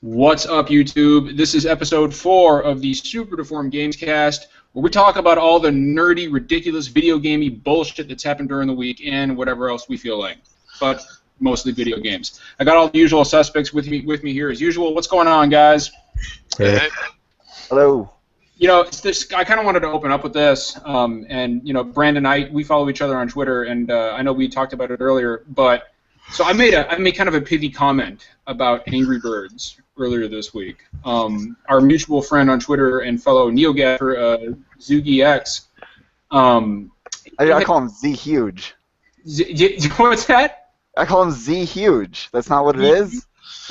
What's up, YouTube? This is episode 4 of the Super Deformed Gamescast, where we talk about all the nerdy, ridiculous, video gamey bullshit that's happened during the week and whatever else we feel like, but mostly video games. I got all the usual suspects with me here as usual. What's going on, guys? Hey. Hello. You know, I kind of wanted to open up with this, and you know, Brandon and I, we follow each other on Twitter, and I know we talked about it earlier, but so I made kind of a pithy comment about Angry Birds earlier this week. Our mutual friend on Twitter and fellow NeoGaffer, ZugiX. I call him Z Huge. What's that? I call him Z Huge. That's not what it is.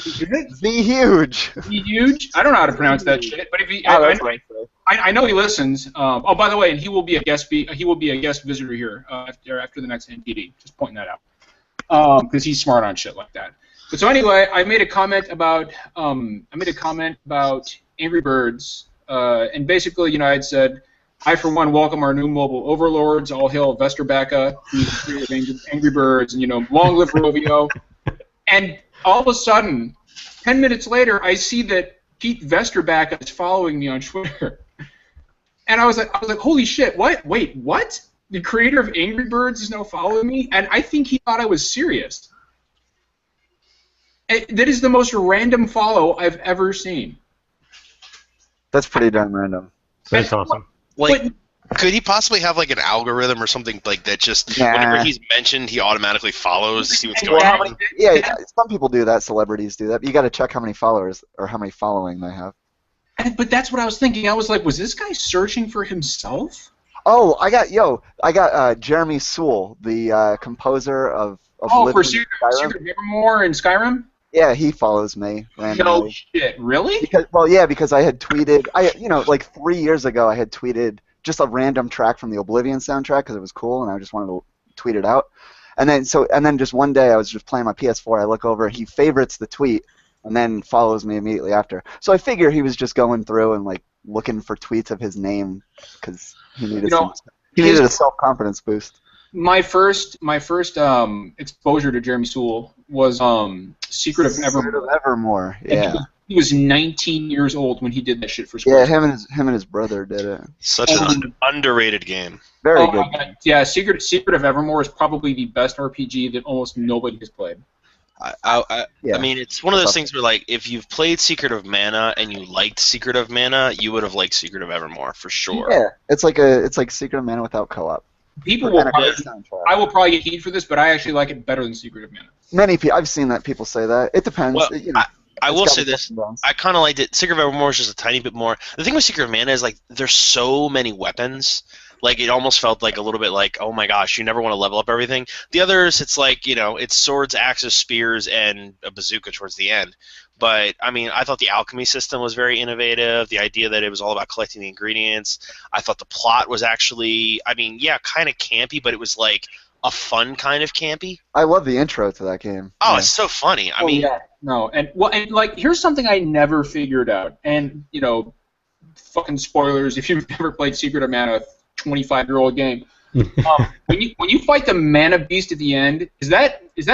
Is it Z Huge. Z Huge? I don't know how to pronounce that shit, but if he, I know he listens. Oh, by the way, and he will be a guest. He will be a guest visitor here after the next NTD. Just pointing that out. Because he's smart on shit like that. But so anyway, I made a comment about Angry Birds, and basically, you know, I had said, I for one welcome our new mobile overlords. All hail Vesterbaca, who's the creator of Angry Birds, and you know, long live Rovio. And all of a sudden, 10 minutes later, I see that Pete Vesterbaca is following me on Twitter, and I was like, holy shit! What? Wait, what? The creator of Angry Birds is now following me, and I think he thought I was serious. That is the most random follow I've ever seen. That's pretty darn random. That's awesome. Like, could he possibly have like an algorithm or something like that? Just whenever he's mentioned, he automatically follows to see what's going on. Yeah, some people do that. Celebrities do that. But you got to check how many followers or how many following they have. But that's what I was thinking. I was like, was this guy searching for himself? Oh, I got Jeremy Sewell, the composer of for Secret of Evermore and Skyrim? Yeah, he follows me randomly. No shit, really? Because I had tweeted, like 3 years ago, I had tweeted just a random track from the Oblivion soundtrack because it was cool, and I just wanted to tweet it out. And then just one day, I was just playing my PS4. I look over, he favorites the tweet, and then follows me immediately after. So I figure he was just going through and like looking for tweets of his name because he needed a self-confidence boost. My first exposure to Jeremy Sewell was Secret of Evermore. Yeah. He was 19 years old when he did that shit for Square. Yeah, him and his brother did it. Such an underrated game. Very good. Yeah, Secret of Evermore is probably the best RPG that almost nobody has played. I mean, it's one of those things where, like, if you've played Secret of Mana and you liked Secret of Mana, you would have liked Secret of Evermore for sure. Yeah, it's like Secret of Mana without co-op. I will probably get heat for this, but I actually like it better than Secret of Mana. Many people, I've seen that people say that. It depends. Well, I will say this. I kind of liked it. Secret of Evermore is just a tiny bit more. The thing with Secret of Mana is, like, there's so many weapons. Like, it almost felt like a little bit like, oh my gosh, you never want to level up everything. The others, it's like, you know, it's swords, axes, spears, and a bazooka towards the end. But, I mean, I thought the alchemy system was very innovative. The idea that it was all about collecting the ingredients. I thought the plot was actually, I mean, yeah, kind of campy, but it was like a fun kind of campy. I love the intro to that game. Oh, yeah. It's so funny. I mean, yeah. No, and like, here's something I never figured out. And, you know, fucking spoilers if you've never played Secret of Mana, 25-year-old game. When you fight the mana beast at the end, is that Flammy? Like a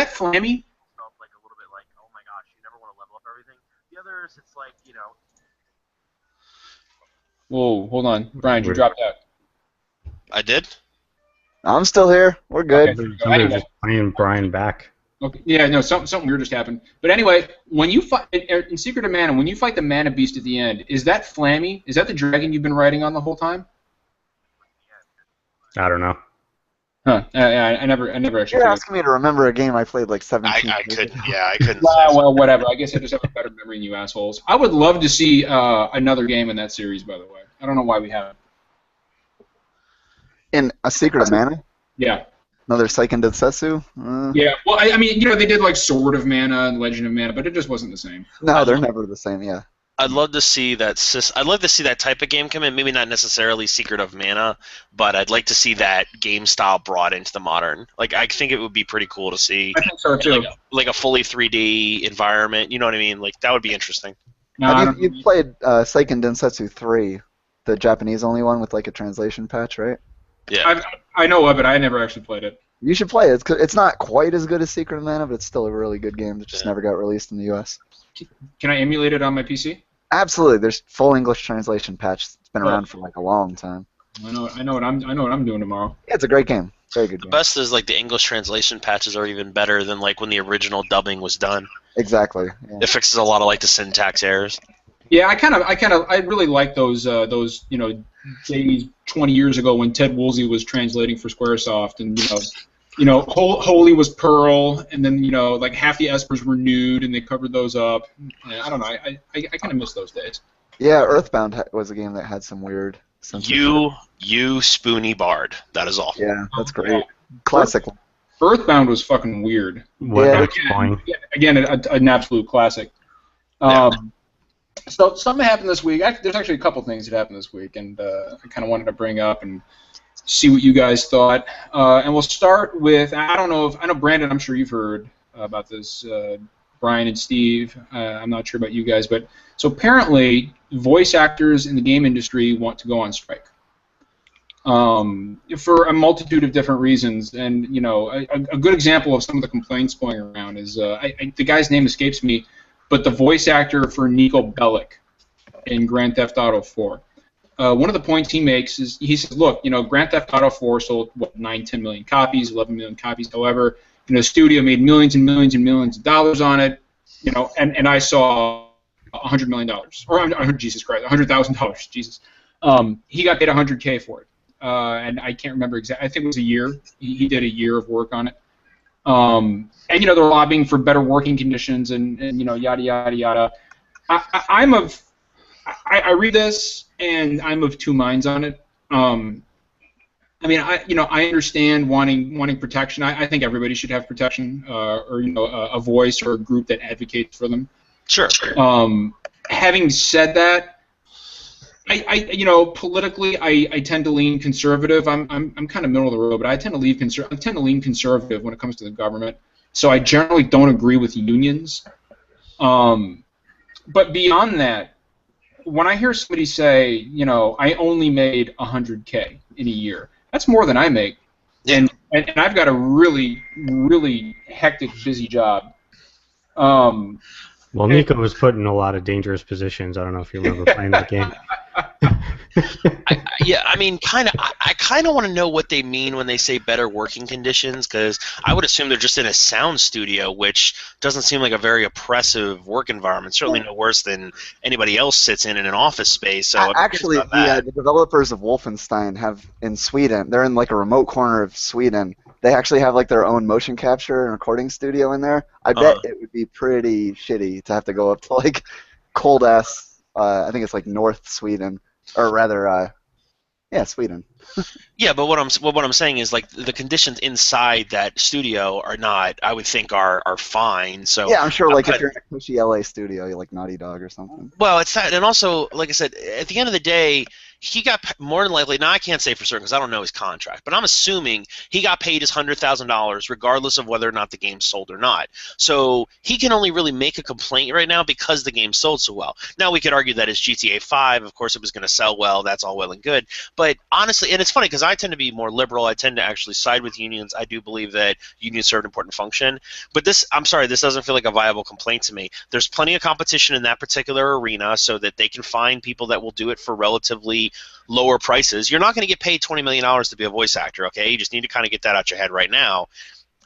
little bit like, oh my gosh, you never want to level up everything. The others, it's like, you know. Whoa, hold on, Brian, you dropped out. I did. I'm still here. We're good. Okay. Somebody was just playing Brian back. Okay. Yeah, no, something weird just happened. But anyway, when you fight in Secret of Mana, when you fight the mana beast at the end, is that Flammy? Is that the dragon you've been riding on the whole time? I don't know. Huh? I never actually. You're asking me to remember a game I played like 17 I years couldn't. ago. Yeah, I couldn't. Well, whatever. I guess I just have a better memory than you assholes. I would love to see another game in that series. By the way, I don't know why we haven't. In A Secret of Mana? Yeah. Another Seiken Densetsu? Yeah. Well, I mean, you know, they did like Sword of Mana and Legend of Mana, but it just wasn't the same. No, they're never the same. Yeah. I'd love to see that. I'd love to see that type of game come in. Maybe not necessarily Secret of Mana, but I'd like to see that game style brought into the modern. Like, I think it would be pretty cool to see. I think so too. Like a fully 3D environment. You know what I mean? Like, that would be interesting. No, you played Seiken Densetsu 3, the Japanese only one with like a translation patch, right? Yeah. I know of it. I never actually played it. You should play it. It's not quite as good as Secret of Mana, but it's still a really good game that just never got released in the U.S. Can I emulate it on my PC? Absolutely. There's full English translation patch. It's been around for like a long time. I know what I'm doing tomorrow. Yeah, it's a great game. Very good game. The best is like the English translation patches are even better than like when the original dubbing was done. Exactly. Yeah. It fixes a lot of like the syntax errors. Yeah, I really like those days 20 years ago when Ted Woolsey was translating for SquareSoft, and Holy was Pearl, and then like half the espers were nude, and they covered those up. I don't know. I kind of miss those days. Yeah, Earthbound was a game that had some weird censorship. You spoony bard. That is all. Yeah, that's great. Classic. Earthbound was fucking weird. What Again, an absolute classic. So something happened this week. There's actually a couple things that happened this week, and I kind of wanted to bring up and see what you guys thought. And we'll start with, I know Brandon, I'm sure you've heard about this, Brian and Steve. I'm not sure about you guys, but so apparently voice actors in the game industry want to go on strike for a multitude of different reasons. And a good example of some of the complaints going around is the guy's name escapes me, but the voice actor for Niko Bellic in Grand Theft Auto 4. One of the points he makes is he says, look, Grand Theft Auto 4 sold 10 million copies, 11 million copies. However, the studio made millions and millions and millions of dollars on it, and I saw $100 million, or Jesus Christ, $100,000, Jesus. He got paid $100K for it, and I can't remember exactly. I think it was a year. He did a year of work on it. And they're lobbying for better working conditions and yada yada yada. I read this and I'm of two minds on it. I understand wanting protection. I think everybody should have protection, or a voice or a group that advocates for them. Sure. Having said that, politically, I tend to lean conservative. I'm kind of middle of the road, but I tend to lean conservative when it comes to the government. So I generally don't agree with unions. But beyond that, when I hear somebody say, I only made $100K in a year, that's more than I make, and I've got a really, really hectic, busy job. Well, Nico was put in a lot of dangerous positions. I don't know if you remember playing that game. I kind of want to know what they mean when they say better working conditions, because I would assume they're just in a sound studio, which doesn't seem like a very oppressive work environment. Certainly no worse than anybody else sits in an office space. So actually, the developers of Wolfenstein have in Sweden. They're in like a remote corner of Sweden. They actually have like their own motion capture and recording studio in there. I bet it would be pretty shitty to have to go up to like cold ass. I think it's like North Sweden. Or rather, Sweden. Yeah, but what I'm saying is like the conditions inside that studio are not, I would think, are fine. So yeah, I'm sure like if you're in a cushy LA studio, you're like Naughty Dog or something. Well, it's that, and also like I said, at the end of the day, he got more than likely. Now I can't say for certain because I don't know his contract, but I'm assuming he got paid his $100,000 regardless of whether or not the game sold or not. So he can only really make a complaint right now because the game sold so well. Now we could argue that his GTA 5, of course, it was going to sell well. That's all well and good. But honestly, and it's funny because I tend to be more liberal. I tend to actually side with unions. I do believe that unions serve an important function. But this, I'm sorry, this doesn't feel like a viable complaint to me. There's plenty of competition in that particular arena so that they can find people that will do it for relatively lower prices. You're not going to get paid $20 million to be a voice actor, okay? You just need to kind of get that out your head right now.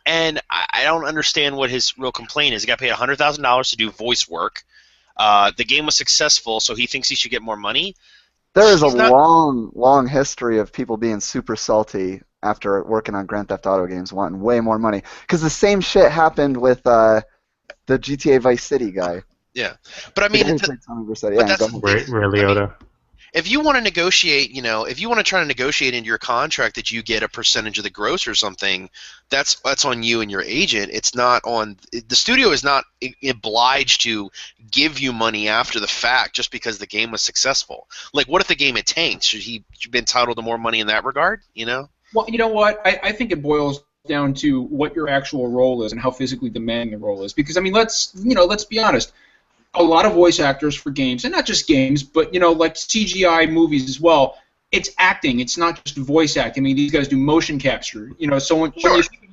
And I don't understand what his real complaint is. He got paid $100,000 to do voice work. The game was successful, so he thinks he should get more money. There is a long history of people being super salty after working on Grand Theft Auto games, wanting way more money. Because the same shit happened with the GTA Vice City guy. Yeah, but I mean, Ray Liotta. If you want to negotiate, if you want to try to negotiate into your contract that you get a percentage of the gross or something, that's on you and your agent. It's not on the studio. Is not obliged to give you money after the fact just because the game was successful. Like, what if the game had tanked? Should he be entitled to more money in that regard? Well, you know what? I think it boils down to what your actual role is and how physically demanding the role is. Because I mean, let's be honest. A lot of voice actors for games, and not just games, but like CGI movies as well. It's acting. It's not just voice acting. I mean, these guys do motion capture. So when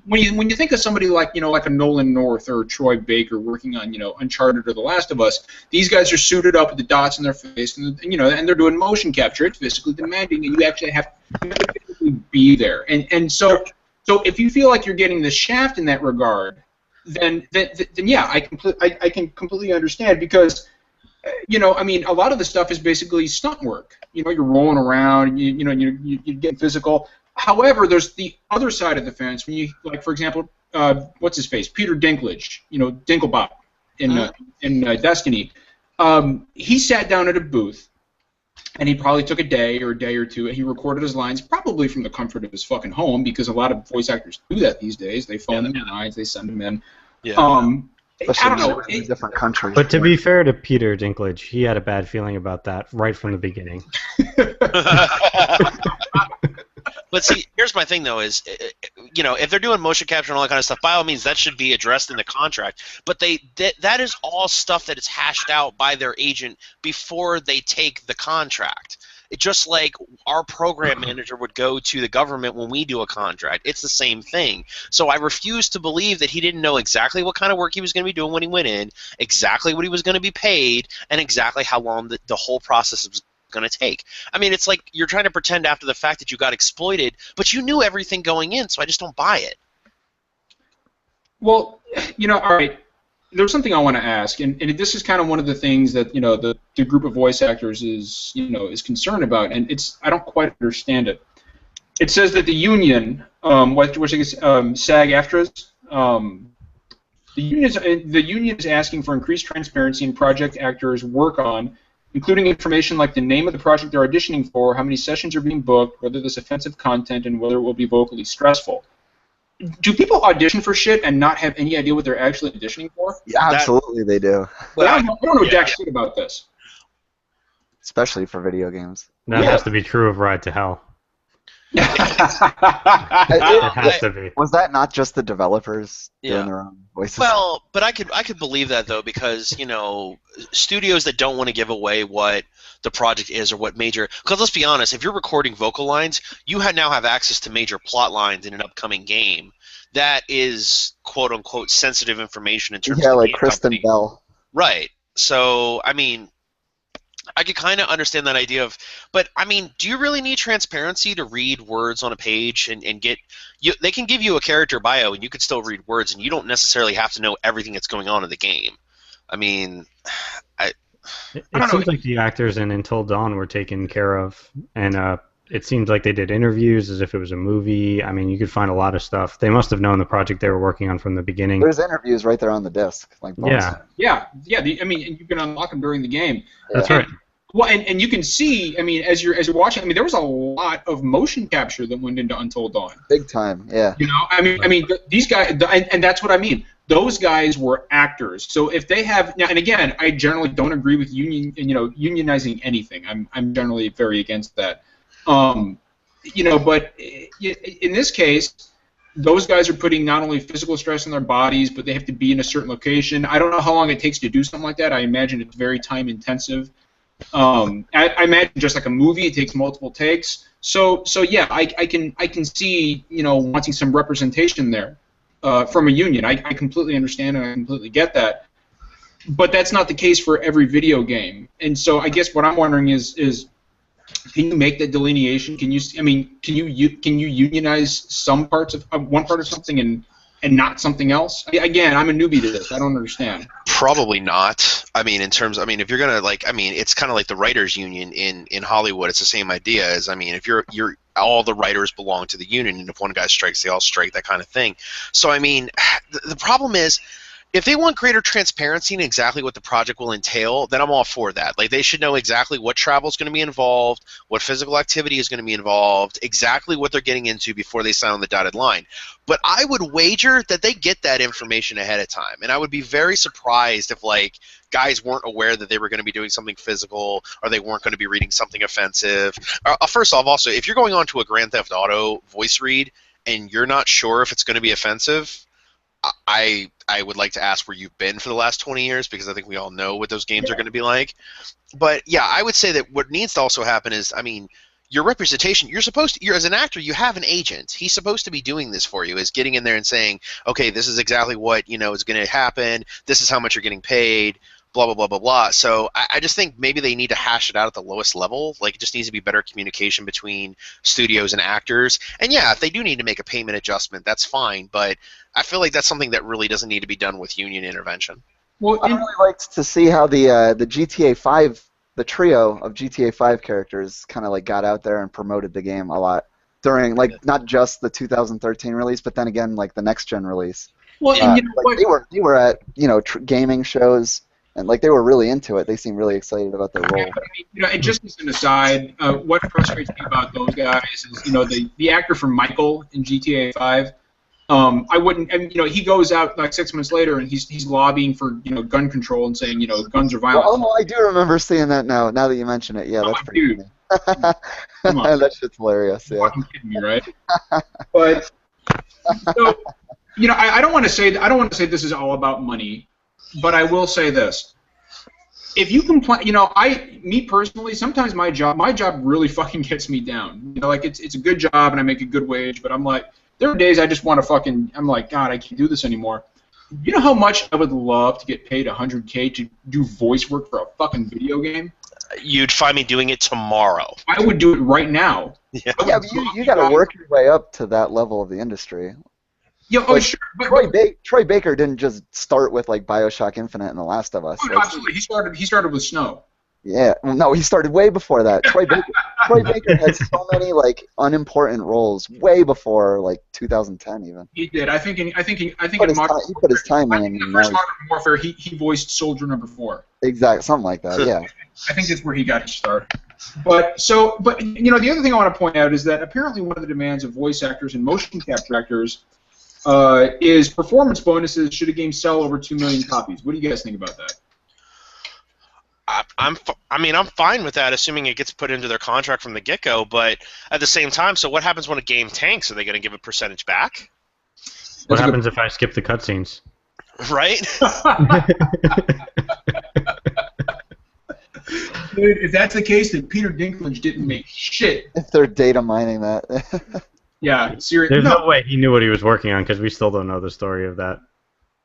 when you think of somebody like like a Nolan North or Troy Baker working on Uncharted or The Last of Us, these guys are suited up with the dots in their face, and and they're doing motion capture. It's physically demanding, and you actually have to physically be there. And so if you feel like you're getting the shaft in that regard, then yeah, I can completely understand, because I mean, a lot of the stuff is basically stunt work. You're rolling around, you're getting physical. However, there's the other side of the fence. When you, like, for example, what's his face, Peter Dinklage, Dinklebot in Destiny. He sat down at a booth, and he probably took a day or two, and he recorded his lines probably from the comfort of his fucking home, because a lot of voice actors do that these days. They phone them lines, they send them in. Yeah. Especially I don't know. in a different country. But to be fair to Peter Dinklage, he had a bad feeling about that right from the beginning. But see, here's my thing, though, is, if they're doing motion capture and all that kind of stuff, by all means, that should be addressed in the contract. But that is all stuff that is hashed out by their agent before they take the contract. It's just like our program manager would go to the government when we do a contract. It's the same thing. So I refuse to believe that he didn't know exactly what kind of work he was going to be doing when he went in, exactly what he was going to be paid, and exactly how long the whole process was going to take. I mean, it's like you're trying to pretend after the fact that you got exploited, but you knew everything going in, so I just don't buy it. Well, all right. There's something I want to ask, and this is kind of one of the things that the group of voice actors is concerned about, and I don't quite understand it. It says that the union, which I guess SAG-AFTRA, the union is asking for increased transparency in project actors' work on, including information like the name of the project they're auditioning for, how many sessions are being booked, whether there's offensive content, and whether it will be vocally stressful. Do people audition for shit and not have any idea what they're actually auditioning for? Yeah, absolutely they do. Well, I don't know jack shit about this. Especially for video games. That has to be true of Ride to Hell. It has to be. Was that not just the developers doing their own voices? Well, but I could believe that, though, because studios that don't want to give away what the project is or what major. Because let's be honest, if you're recording vocal lines, you now have access to major plot lines in an upcoming game. That is quote unquote sensitive information in terms of like the Kristen company. Bell. Right. So I mean, I could kind of understand that idea of, but I mean, do you really need transparency to read words on a page and get? They can give you a character bio and you could still read words, and you don't necessarily have to know everything that's going on in the game. I mean, It seems like the actors in Until Dawn were taken care of, and it seems like they did interviews as if it was a movie. I mean, you could find a lot of stuff. They must have known the project they were working on from the beginning. There's interviews right there on the disc. Like yeah. I mean, you can unlock them during the game. That's right. Well, and you can see, I mean, as you're watching, I mean, there was a lot of motion capture that went into Until Dawn. Big time, yeah. I mean, these guys, and that's what I mean. Those guys were actors. So if they have now, and again, I generally don't agree with unionizing anything. I'm generally very against that. But in this case, those guys are putting not only physical stress on their bodies, but they have to be in a certain location. I don't know how long it takes to do something like that. I imagine it's very time intensive. I imagine just like a movie, it takes multiple takes. So yeah, I can see wanting some representation there from a union. I completely understand and I completely get that. But that's not the case for every video game. And so I guess what I'm wondering is can you make that delineation? Can you unionize some parts of one part of something and not something else? Again, I'm a newbie to this. I don't understand. Probably not. I mean, if you're gonna it's kind of like the writers' union in Hollywood. It's the same idea as, if you're all the writers belong to the union, and if one guy strikes, they all strike, that kind of thing. So I mean, the problem is, if they want greater transparency in exactly what the project will entail, then I'm all for that. Like, they should know exactly what travel is going to be involved, what physical activity is going to be involved, exactly what they're getting into before they sign on the dotted line. But I would wager that they get that information ahead of time, and I would be very surprised if, guys weren't aware that they were going to be doing something physical or they weren't going to be reading something offensive. First off, also, if you're going on to a Grand Theft Auto voice read and you're not sure if it's going to be offensive, I would like to ask where you've been for the last 20 years, because I think we all know what those games are going to be like. But yeah, I would say that what needs to also happen is, your representation, you're as an actor, you have an agent. He's supposed to be doing this for you, is getting in there and saying, okay, this is exactly what, is going to happen. This is how much you're getting paid, blah, blah, blah, blah, blah. So I just think maybe they need to hash it out at the lowest level. Like, it just needs to be better communication between studios and actors. And yeah, if they do need to make a payment adjustment, that's fine. But I feel like that's something that really doesn't need to be done with union intervention. Well, I really liked to see how the GTA 5, the trio of GTA 5 characters kind of like got out there and promoted the game a lot during, like, not just the 2013 release, but then again, like, the next gen release. Well, and you know like what? they were at gaming shows, and like they were really into it. They seemed really excited about their role. And just as an aside, what frustrates me about those guys is, the actor from Michael in GTA 5. I wouldn't, and he goes out like 6 months later and he's lobbying for gun control and saying guns are violent. Oh, I do remember seeing that now. Now that you mention it, yeah, that's pretty funny. Come on. That shit's hilarious. Yeah. You're kidding me, right? But so, I don't want to say this is all about money, but I will say this: if you complain, me personally, sometimes my job really fucking gets me down. Like it's a good job and I make a good wage, but I'm like. There are days I just want to I'm like, God, I can't do this anymore. You know how much I would love to get paid $100K to do voice work for a fucking video game? You'd find me doing it tomorrow. I would do it right now. Yeah, but you got to work your way up to that level of the industry. Yeah, oh, sure. Troy Baker didn't just start with like BioShock Infinite and The Last of Us. Oh, no, absolutely. He started with Snow. Yeah, no, he started way before that. Troy Baker had so many like unimportant roles way before like 2010 even. He did. I think in he put his time in. The first Modern Warfare, he voiced Soldier Number 4. Exactly, something like that. Yeah. I think that's where he got his start. But the other thing I want to point out is that apparently one of the demands of voice actors and motion capture actors is performance bonuses should a game sell over 2 million copies. What do you guys think about that? I'm fine with that, assuming it gets put into their contract from the get-go. But at the same time, so what happens when a game tanks? Are they going to give a percentage back? What happens if I skip the cutscenes? Right. Dude, if that's the case, then Peter Dinklage didn't make shit. If they're data mining that. Yeah, seriously. There's no way he knew what he was working on because we still don't know the story of that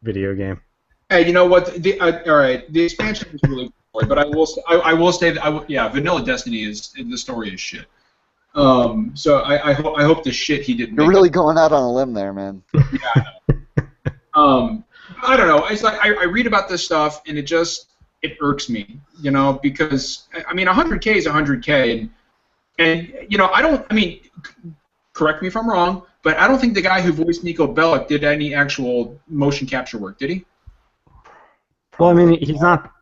video game. Hey, you know what? All right, the expansion is really cool, but I will say that Vanilla Destiny the story is shit. So I hope the shit he didn't. You're really going out on a limb there, man. Yeah, I know. I don't know. It's like I read about this stuff and it irks me, because I mean 100K is 100K, and correct me if I'm wrong, but I don't think the guy who voiced Nico Bellic did any actual motion capture work, did he? Well, I mean, he's not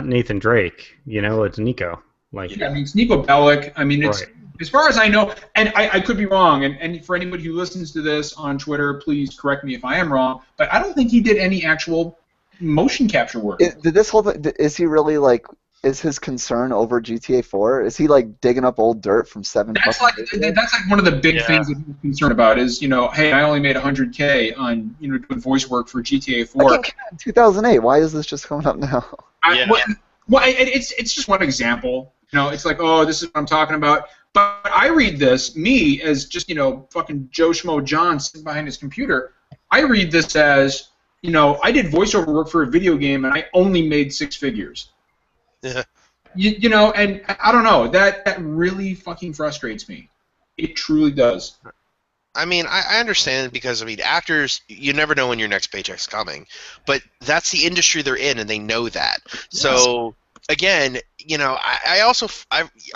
Nathan Drake, it's Nico. It's Nico Bellic. I mean, it's right. As far as I know, and I could be wrong, and for anybody who listens to this on Twitter, please correct me if I am wrong, but I don't think he did any actual motion capture work. Did this whole thing, is he really is his concern over GTA 4? Is he digging up old dirt from 7 That's like one of the big things that he's concerned about is, hey, I only made 100K on doing voice work for GTA 4. In 2008. Why is this just coming up now? It's just one example. It's like, oh, this is what I'm talking about. But I read this, me as just fucking Joe Schmo John sitting behind his computer. I read this as, I did voiceover work for a video game and I only made 6 figures. Yeah. And I don't know. That really fucking frustrates me. It truly does. I mean, I understand because, actors, you never know when your next paycheck's coming. But that's the industry they're in, and they know that. Yes. So, again, are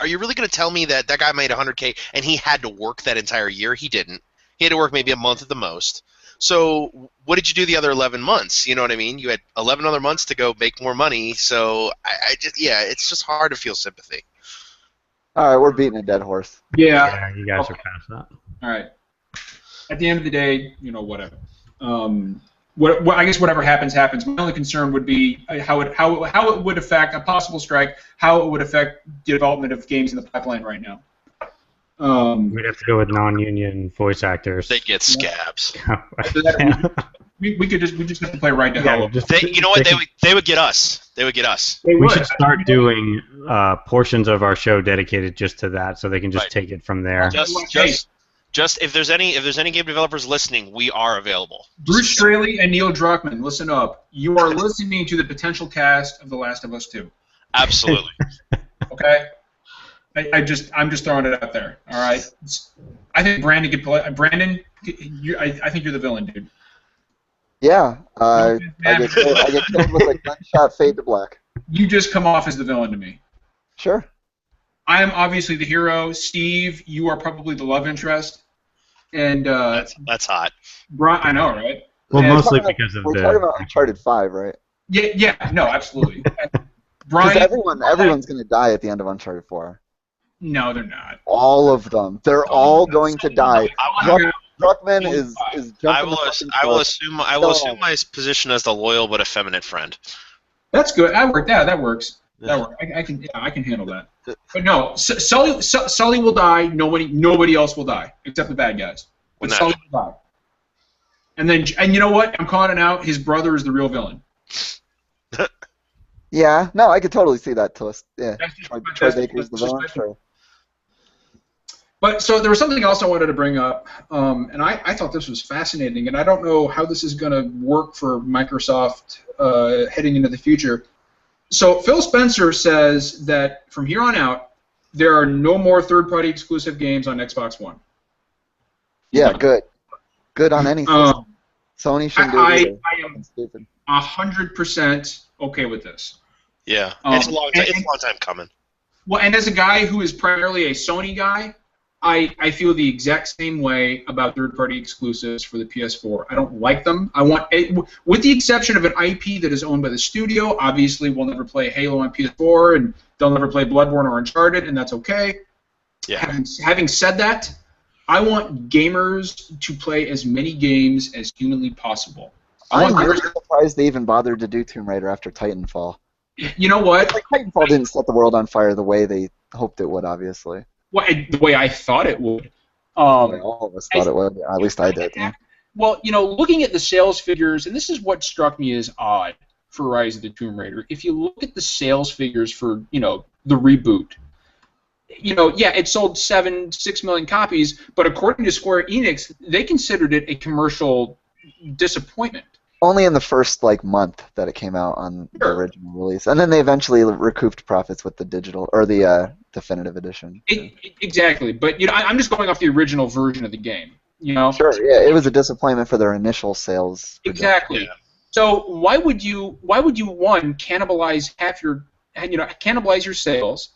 you really going to tell me that guy made 100K and he had to work that entire year? He didn't. He had to work maybe a month at the most. So what did you do the other 11 months? You know what I mean? You had 11 other months to go make more money. So it's just hard to feel sympathy. All right, we're beating a dead horse. Yeah, you guys are past that. All right. At the end of the day, whatever. I guess whatever happens. My only concern would be how it would affect a possible strike. How it would affect development of games in the pipeline right now. We'd have to go with non-union voice actors. They'd get scabs. we just have to play Ride to Hell. You know what? They would get us. They would get us. We should start doing portions of our show dedicated just to that, so they can just take it from there. Just if there's any game developers listening, we are available. Bruce Straley and Neil Druckmann, listen up. You are listening to the potential cast of The Last of Us 2. Absolutely. Okay. I'm just throwing it out there. All right. I think Brandon could play. Brandon, I think you're the villain, dude. Yeah. I get killed with a gunshot, fade to black. You just come off as the villain to me. Sure. I am obviously the hero. Steve, you are probably the love interest. And that's hot. I know, right? Well, mostly because of we're talking about Uncharted 5, right? Yeah, no, absolutely. Because everyone's going to die at the end of Uncharted 4. No, they're not. All of them. They're all going to die. Druckmann is jumping. I will assume my position as the loyal but effeminate friend. That's good. That works. That works. I can handle that. But no, Sully will die. Nobody else will die except the bad guys. But Sully will die. And you know what? I'm calling it out. His brother is the real villain. Yeah. No, I could totally see that twist. Yeah. Troy Baker's the villain. Sure. But so there was something else I wanted to bring up, and I thought this was fascinating, and I don't know how this is going to work for Microsoft heading into the future. So Phil Spencer says that from here on out, there are no more third-party exclusive games on Xbox One. Yeah, good. Good on any system. Sony shouldn't do it either. I am 100% okay with this. Yeah, it's a long time coming. Well, and as a guy who is primarily a Sony guy, I feel the exact same way about third-party exclusives for the PS4. I don't like them. With the exception of an IP that is owned by the studio. Obviously, we'll never play Halo on PS4, and they'll never play Bloodborne or Uncharted, and that's okay. Yeah. Having said that, I want gamers to play as many games as humanly possible. I'm really surprised they even bothered to do Tomb Raider after Titanfall. You know what? Like, Titanfall didn't set the world on fire the way they hoped it would, obviously. Well, the way I thought it would. All of us thought it would. At least I did. Yeah. Well, looking at the sales figures, and this is what struck me as odd for Rise of the Tomb Raider. If you look at the sales figures for, the reboot, it sold 6 million copies, but according to Square Enix, they considered it a commercial disappointment. Only in the first month that it came out on the original release, and then they eventually recouped profits with the digital or the definitive edition. Exactly, but I'm just going off the original version of the game. Sure, yeah, it was a disappointment for their initial sales. Exactly. Yeah. So why would you cannibalize cannibalize your sales,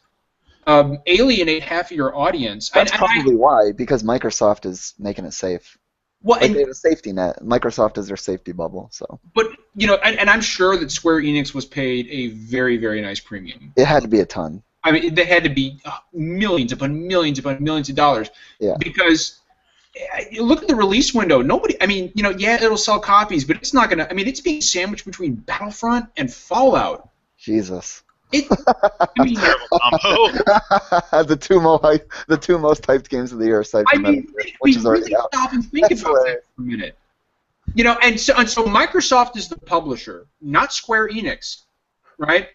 alienate half of your audience? That's probably why, because Microsoft is making it safe. Well, they have a safety net. Microsoft is their safety bubble. So. But and I'm sure that Square Enix was paid a very, very nice premium. It had to be a ton. I mean, they had to be millions upon millions upon millions of dollars. Yeah. Because look at the release window. It'll sell copies, but it's not gonna. I mean, it's being sandwiched between Battlefront and Fallout. Jesus. The two most hyped games of the year, aside from which is already out. Stop and think about that for a minute. And so Microsoft is the publisher, not Square Enix, right?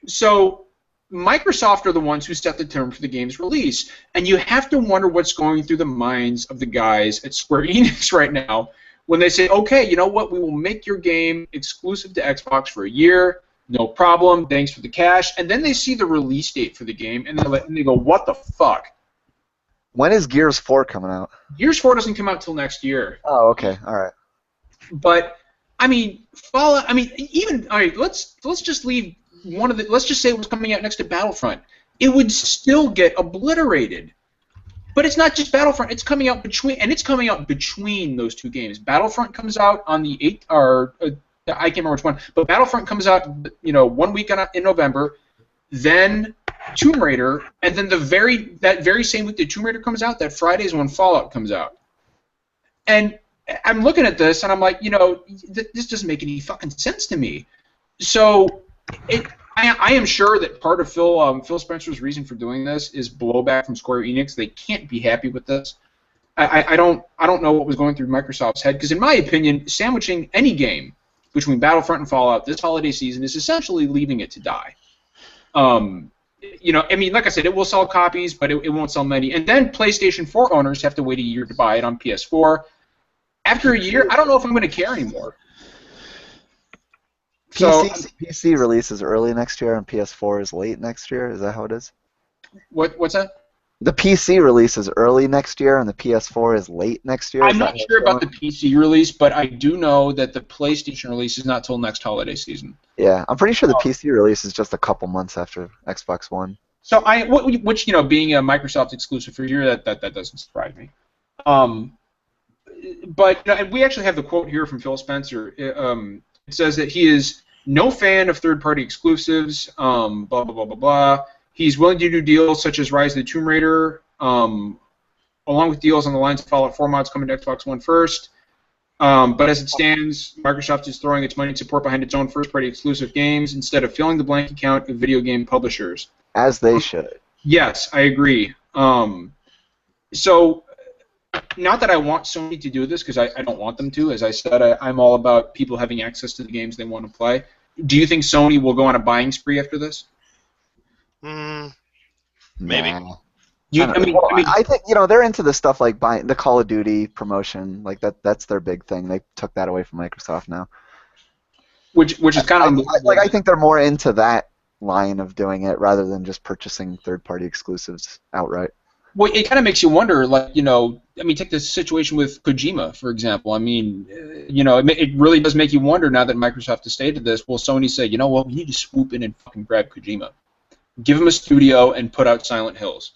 So Microsoft are the ones who set the term for the game's release, and you have to wonder what's going through the minds of the guys at Square Enix right now when they say, okay, you know what, we will make your game exclusive to Xbox for a year. No problem. Thanks for the cash. And then they see the release date for the game, and they go, "What the fuck?" When is Gears 4 coming out? Gears 4 doesn't come out till next year. Oh, okay, all right. But Fallout. Even all right. Let's just leave one of the. Let's just say it was coming out next to Battlefront. It would still get obliterated. But it's not just Battlefront. It's coming out between those two games. Battlefront comes out on the 8th I can't remember which one, but Battlefront comes out, 1 week in November, then Tomb Raider, and then that very same week that Tomb Raider comes out, that Friday is when Fallout comes out. And I'm looking at this, and I'm like, this doesn't make any fucking sense to me. So I am sure that part of Phil Spencer's reason for doing this is blowback from Square Enix. They can't be happy with this. I don't know what was going through Microsoft's head, because in my opinion, sandwiching any game between Battlefront and Fallout this holiday season is essentially leaving it to die. You know, I mean, like I said, it will sell copies, but it won't sell many. And then PlayStation 4 owners have to wait a year to buy it on PS4. After a year, I don't know if I'm going to care anymore. PC releases early next year and PS4 is late next year. Is that how it is? What's that? The PC release is early next year and the PS4 is late next year. I'm not sure about the PC release, but I do know that the PlayStation release is not till next holiday season. Yeah, I'm pretty sure the PC release is just a couple months after Xbox One. So which, you know, being a Microsoft exclusive for a year, that doesn't surprise me. But you know, and we actually have the quote here from Phil Spencer. It says that he is no fan of third-party exclusives. Blah blah blah blah blah. He's willing to do deals such as Rise of the Tomb Raider, along with deals on the lines of Fallout 4 mods coming to Xbox One first. But as it stands, Microsoft is throwing its money and support behind its own first-party exclusive games instead of filling the blank account of video game publishers. As they should. Yes, I agree. So, not that I want Sony to do this, because I don't want them to. As I said, I'm all about people having access to the games they want to play. Do you think Sony will go on a buying spree after this? Maybe. Nah. I think, you know, they're into the stuff like buying the Call of Duty promotion. Like that's their big thing. They took that away from Microsoft now. Which is kind of unbelievable. I think they're more into that line of doing it rather than just purchasing third-party exclusives outright. Well, it kind of makes you wonder, like, you know, I mean, take this situation with Kojima, for example. I mean, you know, it really does make you wonder now that Microsoft has stated this. Will Sony say, you know what, we need to swoop in and fucking grab Kojima, give him a studio, and put out Silent Hills,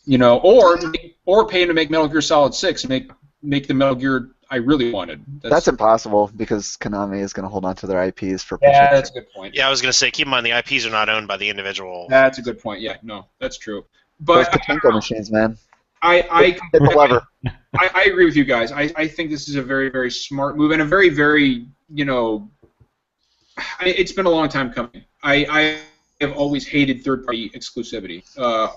you know, or pay him to make Metal Gear Solid 6 and make the Metal Gear I really wanted. That's impossible because Konami is going to hold on to their IPs for. Yeah, that's a good point. Yeah, I was going to say, keep in mind the IPs are not owned by the individual. That's a good point. Yeah, no, that's true. But those Pachinko machines, man. I Hit the lever. I agree with you guys. I think this is a very, very smart move and a very, very, you know, it's been a long time coming. I have always hated third-party exclusivity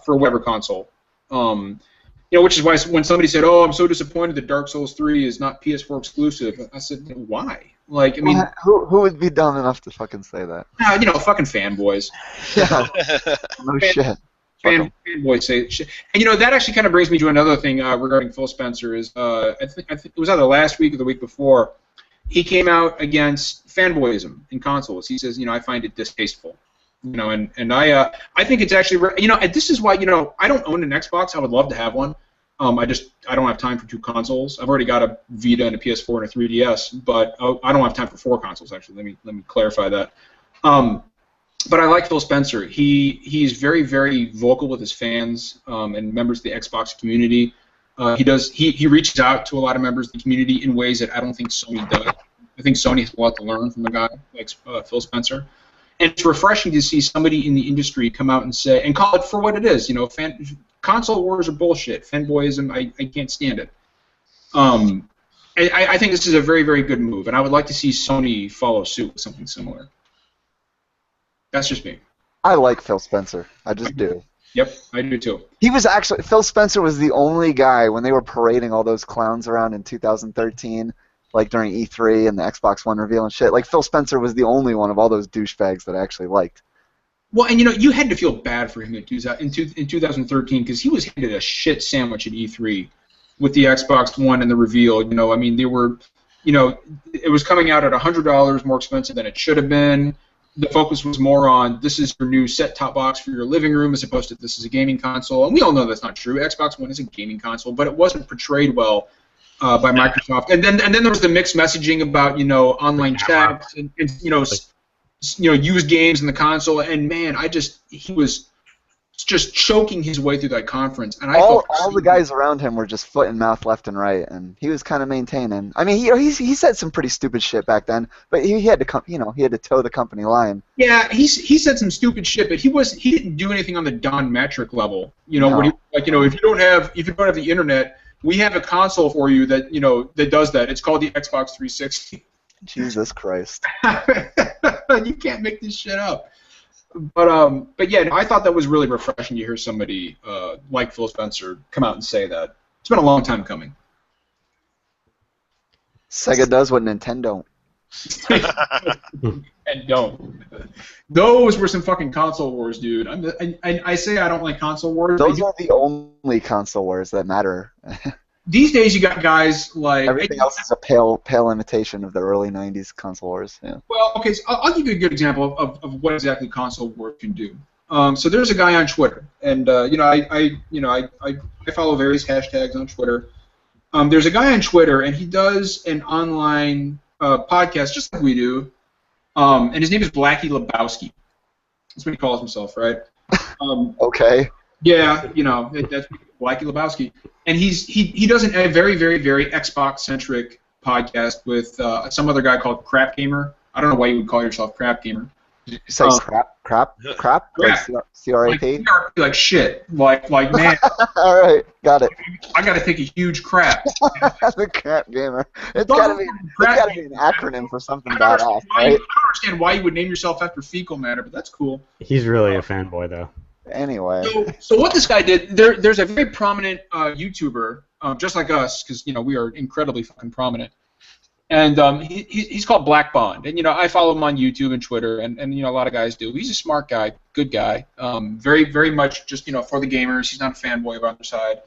for whatever console. You know, which is why when somebody said, "Oh, I'm so disappointed that Dark Souls 3 is not PS4 exclusive," I said, "Why?" Like, I mean, who would be dumb enough to fucking say that? You know, fucking fanboys. Yeah. No shit. Fanboys say shit. And you know, that actually kind of brings me to another thing regarding Phil Spencer. Is I think it was either last week or the week before, he came out against fanboyism in consoles. He says, you know, I find it distasteful. You know, and I think it's actually, you know, and this is why, you know, I don't own an Xbox. I would love to have one. I don't have time for two consoles. I've already got a Vita and a PS4 and a 3DS, but I don't have time for four consoles. Actually, let me clarify that. But I like Phil Spencer. He's very, very vocal with his fans and members of the Xbox community. He reaches out to a lot of members of the community in ways that I don't think Sony does. I think Sony has a lot to learn from a guy like Phil Spencer. And it's refreshing to see somebody in the industry come out and say, and call it for what it is. You know, console wars are bullshit. Fanboyism, I can't stand it. I think this is a very, very good move, and I would like to see Sony follow suit with something similar. That's just me. I like Phil Spencer. I just do. Yep, I do too. Phil Spencer was the only guy when they were parading all those clowns around in 2013. Like during E3 and the Xbox One reveal and shit. Like Phil Spencer was the only one of all those douchebags that I actually liked. Well, and you know, you had to feel bad for him in 2013 because he was handed a shit sandwich at E3 with the Xbox One and the reveal. You know, I mean, they were, you know, it was coming out at $100 more expensive than it should have been. The focus was more on this is your new set-top box for your living room as opposed to this is a gaming console. And we all know that's not true. Xbox One is a gaming console, but it wasn't portrayed well by Microsoft, and then there was the mixed messaging about, you know, online chats and you know used games in the console, and man, he was just choking his way through that conference, and all the guys around him were just foot and mouth left and right, and he was kind of maintaining. I mean, he said some pretty stupid shit back then, but he had to he had to toe the company line. Yeah, he said some stupid shit, but he didn't do anything on the Don Metric level. You know, when he, like, you know, if you don't have the internet, we have a console for you that, you know, that does that. It's called the Xbox 360. Jesus Christ. You can't make this shit up. But yeah, I thought that was really refreshing to hear somebody like Phil Spencer come out and say that. It's been a long time coming. Sega does what Nintendo. And don't. Those were some fucking console wars, dude. I say I don't like console wars. Those are the only console wars that matter. These days, you got guys like everything else is a pale imitation of the early '90s console wars. Yeah. Well, okay, so I'll give you a good example of what exactly console wars can do. So there's a guy on Twitter, and I follow various hashtags on Twitter. There's a guy on Twitter, and he does an online podcast just like we do, and his name is Blackie Lebowski. That's what he calls himself, right? Okay. Yeah, that's Blackie Lebowski, and he does a very, very, very Xbox-centric podcast with some other guy called Crap Gamer. I don't know why you would call yourself Crap Gamer. Did you say crap? Like C-R-A-P? Like shit. Like man. All right, got it. I got to take a huge crap. The Crap Gamer. It's got to be an acronym for something badass, right? I don't understand why you would name yourself after fecal matter, but that's cool. He's really a fanboy, though. Anyway. So what this guy did, there's a very prominent YouTuber, just like us, because we are incredibly fucking prominent. And he's called Black Bond, and I follow him on YouTube and Twitter, and a lot of guys do. He's a smart guy, good guy, very very much just for the gamers. He's not a fanboy on their side.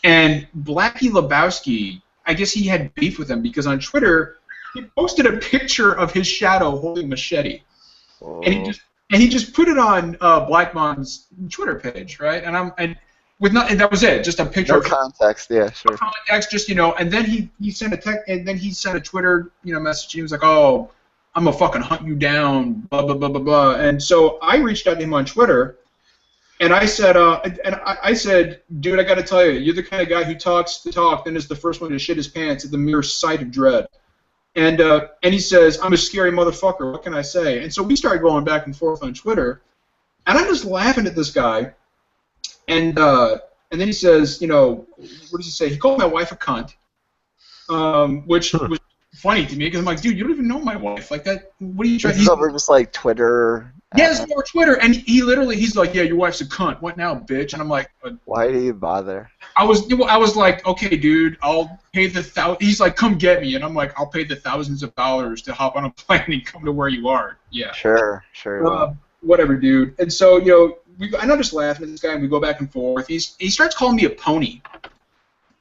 And Blackie Lebowski, I guess he had beef with him because on Twitter he posted a picture of his shadow holding a machete, and he just put it on Black Bond's Twitter page, right? And that was it, just a picture. No context, yeah, sure. No context, just and then he sent a text, and then he sent a Twitter, message. He was like, "Oh, I'm gonna fucking hunt you down," blah blah blah blah blah. And so I reached out to him on Twitter, and I said, "Dude, I gotta tell you, you're the kind of guy who talks the talk, then is the first one to shit his pants at the mere sight of dread." And he says, "I'm a scary motherfucker. What can I say?" And so we started going back and forth on Twitter, and I'm just laughing at this guy. And then he says, what does he say? He called my wife a cunt, which was funny to me because I'm like, dude, you don't even know my wife. Like that. What are you trying? This is over just like Twitter. Yeah, it's over Twitter, and he's like, yeah, your wife's a cunt. What now, bitch? And I'm like, why do you bother? I was like, okay, dude, I'll pay the He's like, come get me, and I'm like, I'll pay the thousands of dollars to hop on a plane and come to where you are. Yeah. Sure. Whatever, dude. And so I'm just laughing at this guy, and we go back and forth. He starts calling me a pony,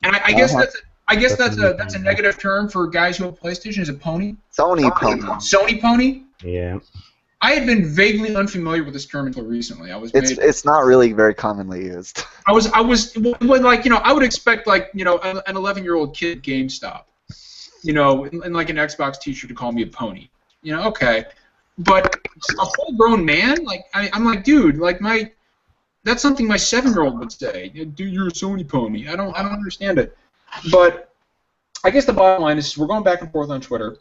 and I guess that's a negative term for guys who have PlayStation. Is a pony? Sony pony. Sony pony? Yeah. I had been vaguely unfamiliar with this term until recently. It's not really very commonly used. I would expect an 11-year-old kid at GameStop, and like an Xbox teacher to call me a pony. Okay. But a full-grown man, I'm like, dude, that's something my 7-year-old would say. Dude, you're a Sony pony. I don't understand it. But I guess the bottom line is we're going back and forth on Twitter,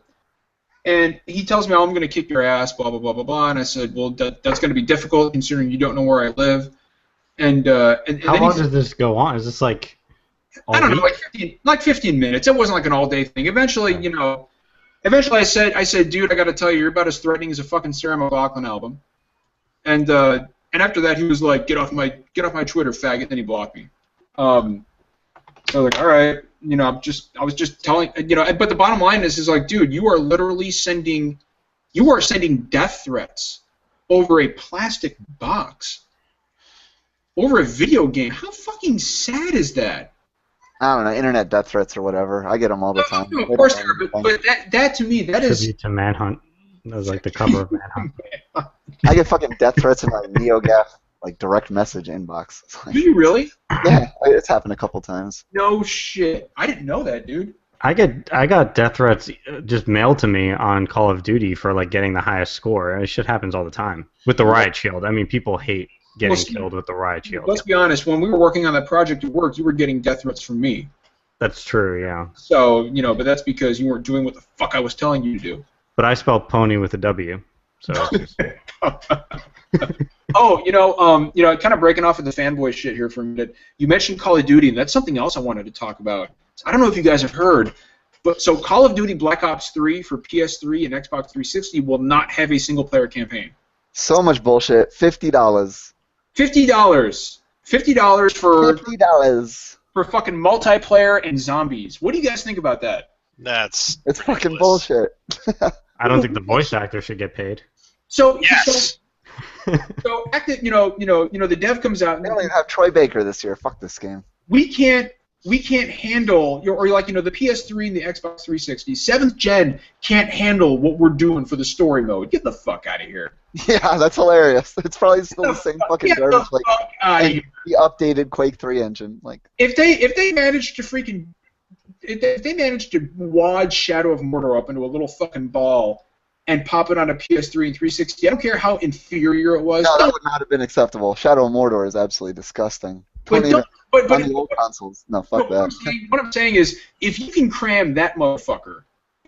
and he tells me, "Oh, I'm going to kick your ass," blah blah blah blah blah. And I said, "Well, that's going to be difficult considering you don't know where I live." And how long does this go on? Is this like all I don't week? know, like 15 minutes. It wasn't like an all-day thing. Eventually, I said, dude, I got to tell you, you're about as threatening as a fucking Sarah McLachlan album. And after that, he was like, get off my Twitter, faggot. Then he blocked me. So I was like, all right, I was just telling, but the bottom line is like, dude, you are literally sending death threats over a plastic box, over a video game. How fucking sad is that? I don't know, internet death threats or whatever. I get them all the time. No, of course, but that to me, that is... Tribute to Manhunt. That was like the cover of Manhunt. I get fucking death threats in my NeoGAF direct message inbox. Do you really? Yeah, it's happened a couple times. No shit. I didn't know that, dude. I got death threats just mailed to me on Call of Duty for getting the highest score. Shit happens all the time with the riot shield. I mean, people hate getting killed with the riot shield. Let's be honest. When we were working on that project at work, you were getting death threats from me. That's true, yeah. So but that's because you weren't doing what the fuck I was telling you to do. But I spelled pony with a W. So. Kind of breaking off of the fanboy shit here for a minute. You mentioned Call of Duty, and that's something else I wanted to talk about. I don't know if you guys have heard, but so Call of Duty Black Ops 3 for PS3 and Xbox 360 will not have a single-player campaign. So much bullshit. $50. $50 for $50 for fucking multiplayer and zombies. What do you guys think about that? It's fucking bullshit. I don't think the voice actor should get paid. So yes. So active, the dev comes out. They don't even have Troy Baker this year. Fuck this game. We can't handle, the PS3 and the Xbox 360, 7th gen can't handle what we're doing for the story mode. Get the fuck out of here. Yeah, that's hilarious. It's probably still the same fucking garbage, like the updated Quake 3 engine. Like if they manage to wad Shadow of Mordor up into a little fucking ball and pop it on a PS3 and 360, I don't care how inferior it was. No, that would not have been acceptable. Shadow of Mordor is absolutely disgusting. But on the old consoles, no, fuck that. What I'm saying is, if you can cram that motherfucker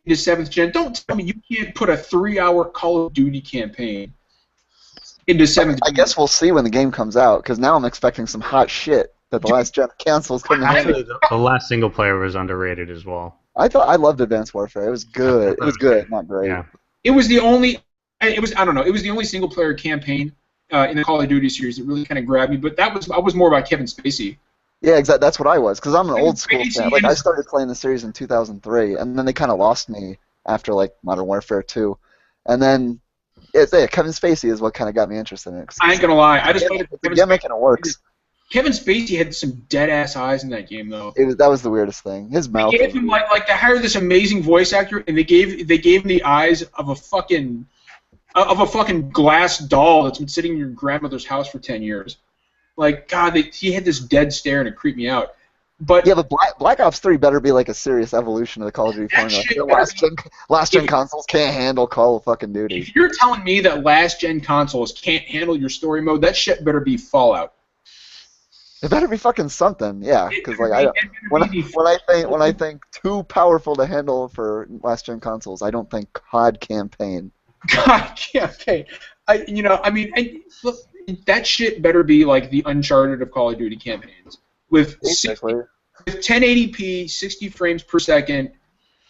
into 7th gen, don't tell me you can't put a 3-hour Call of Duty campaign into 7th gen. I guess we'll see when the game comes out, because now I'm expecting some hot shit that the last gen consoles couldn't handle. The last single player was underrated as well. I loved Advanced Warfare. It was good. It was good, not great. Yeah. It was the only single player campaign in the Call of Duty series that really kind of grabbed me. But I was more about Kevin Spacey. Yeah, exactly. That's what I was, because I'm an old school fan. Like I started playing the series in 2003, and then they kind of lost me after like Modern Warfare 2, and then Kevin Spacey is what kind of got me interested in it. I ain't gonna lie, I just played the gimmick and it works. Kevin Spacey had some dead ass eyes in that game though. That was the weirdest thing. His mouth. They gave him like they hired this amazing voice actor, and they gave him the eyes of a fucking glass doll that's been sitting in your grandmother's house for 10 years. Like, God, he had this dead stare, and it creeped me out. But yeah, but Black Ops 3 better be like a serious evolution of the Call of Duty formula. Last gen consoles can't handle Call of fucking Duty. If you're telling me that last gen consoles can't handle your story mode, that shit better be Fallout. It better be fucking something, yeah. Because like when I think too powerful to handle for last gen consoles, I don't think COD campaign. God campaign. Look, that shit better be like the Uncharted of Call of Duty campaigns with 1080p, 60 frames per second,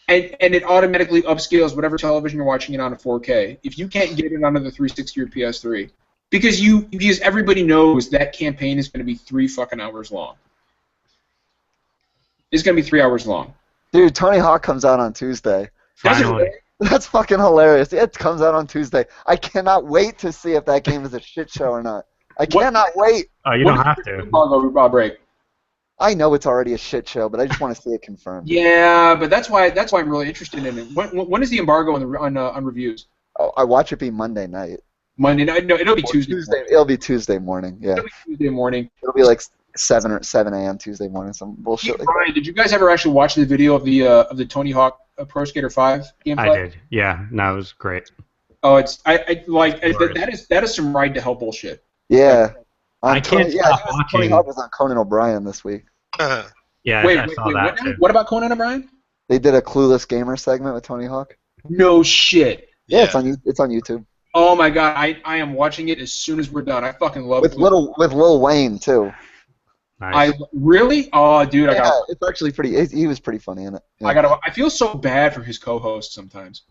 and it automatically upscales whatever television you're watching it on to 4K. If you can't get it onto the 360 or PS3, because everybody knows that campaign is going to be 3 fucking hours long. It's going to be 3 hours long. Dude, Tony Hawk comes out on Tuesday. Finally. That's fucking hilarious. It comes out on Tuesday. I cannot wait to see if that game is a shit show or not. I cannot wait. Oh, you don't have to. Bob break. I know it's already a shit show, but I just want to see it confirmed. Yeah, but that's why I'm really interested in it. When is the embargo on reviews? Oh, I watch it be Monday night. Monday night? No, it'll be Tuesday. It'll be Tuesday morning. Yeah. It'll be Tuesday morning. It'll be like 7 a.m. Tuesday morning. Some bullshit. Hey, Brian, did you guys ever actually watch the video of the Tony Hawk Pro Skater 5 gameplay? I did. Yeah, no, it was great. Oh, that is some ride to hell bullshit. Yeah. I can't stop watching. Tony Hawk was on Conan O'Brien this week. Yeah, I saw that too. What about Conan O'Brien? They did a Clueless Gamer segment with Tony Hawk. No shit. Yeah, it's on YouTube. Oh my god, I am watching it as soon as we're done. I fucking love it. With Lil Wayne too. Nice. Really? Oh, dude, it's actually pretty. He was pretty funny in it. Yeah. I feel so bad for his co-host sometimes.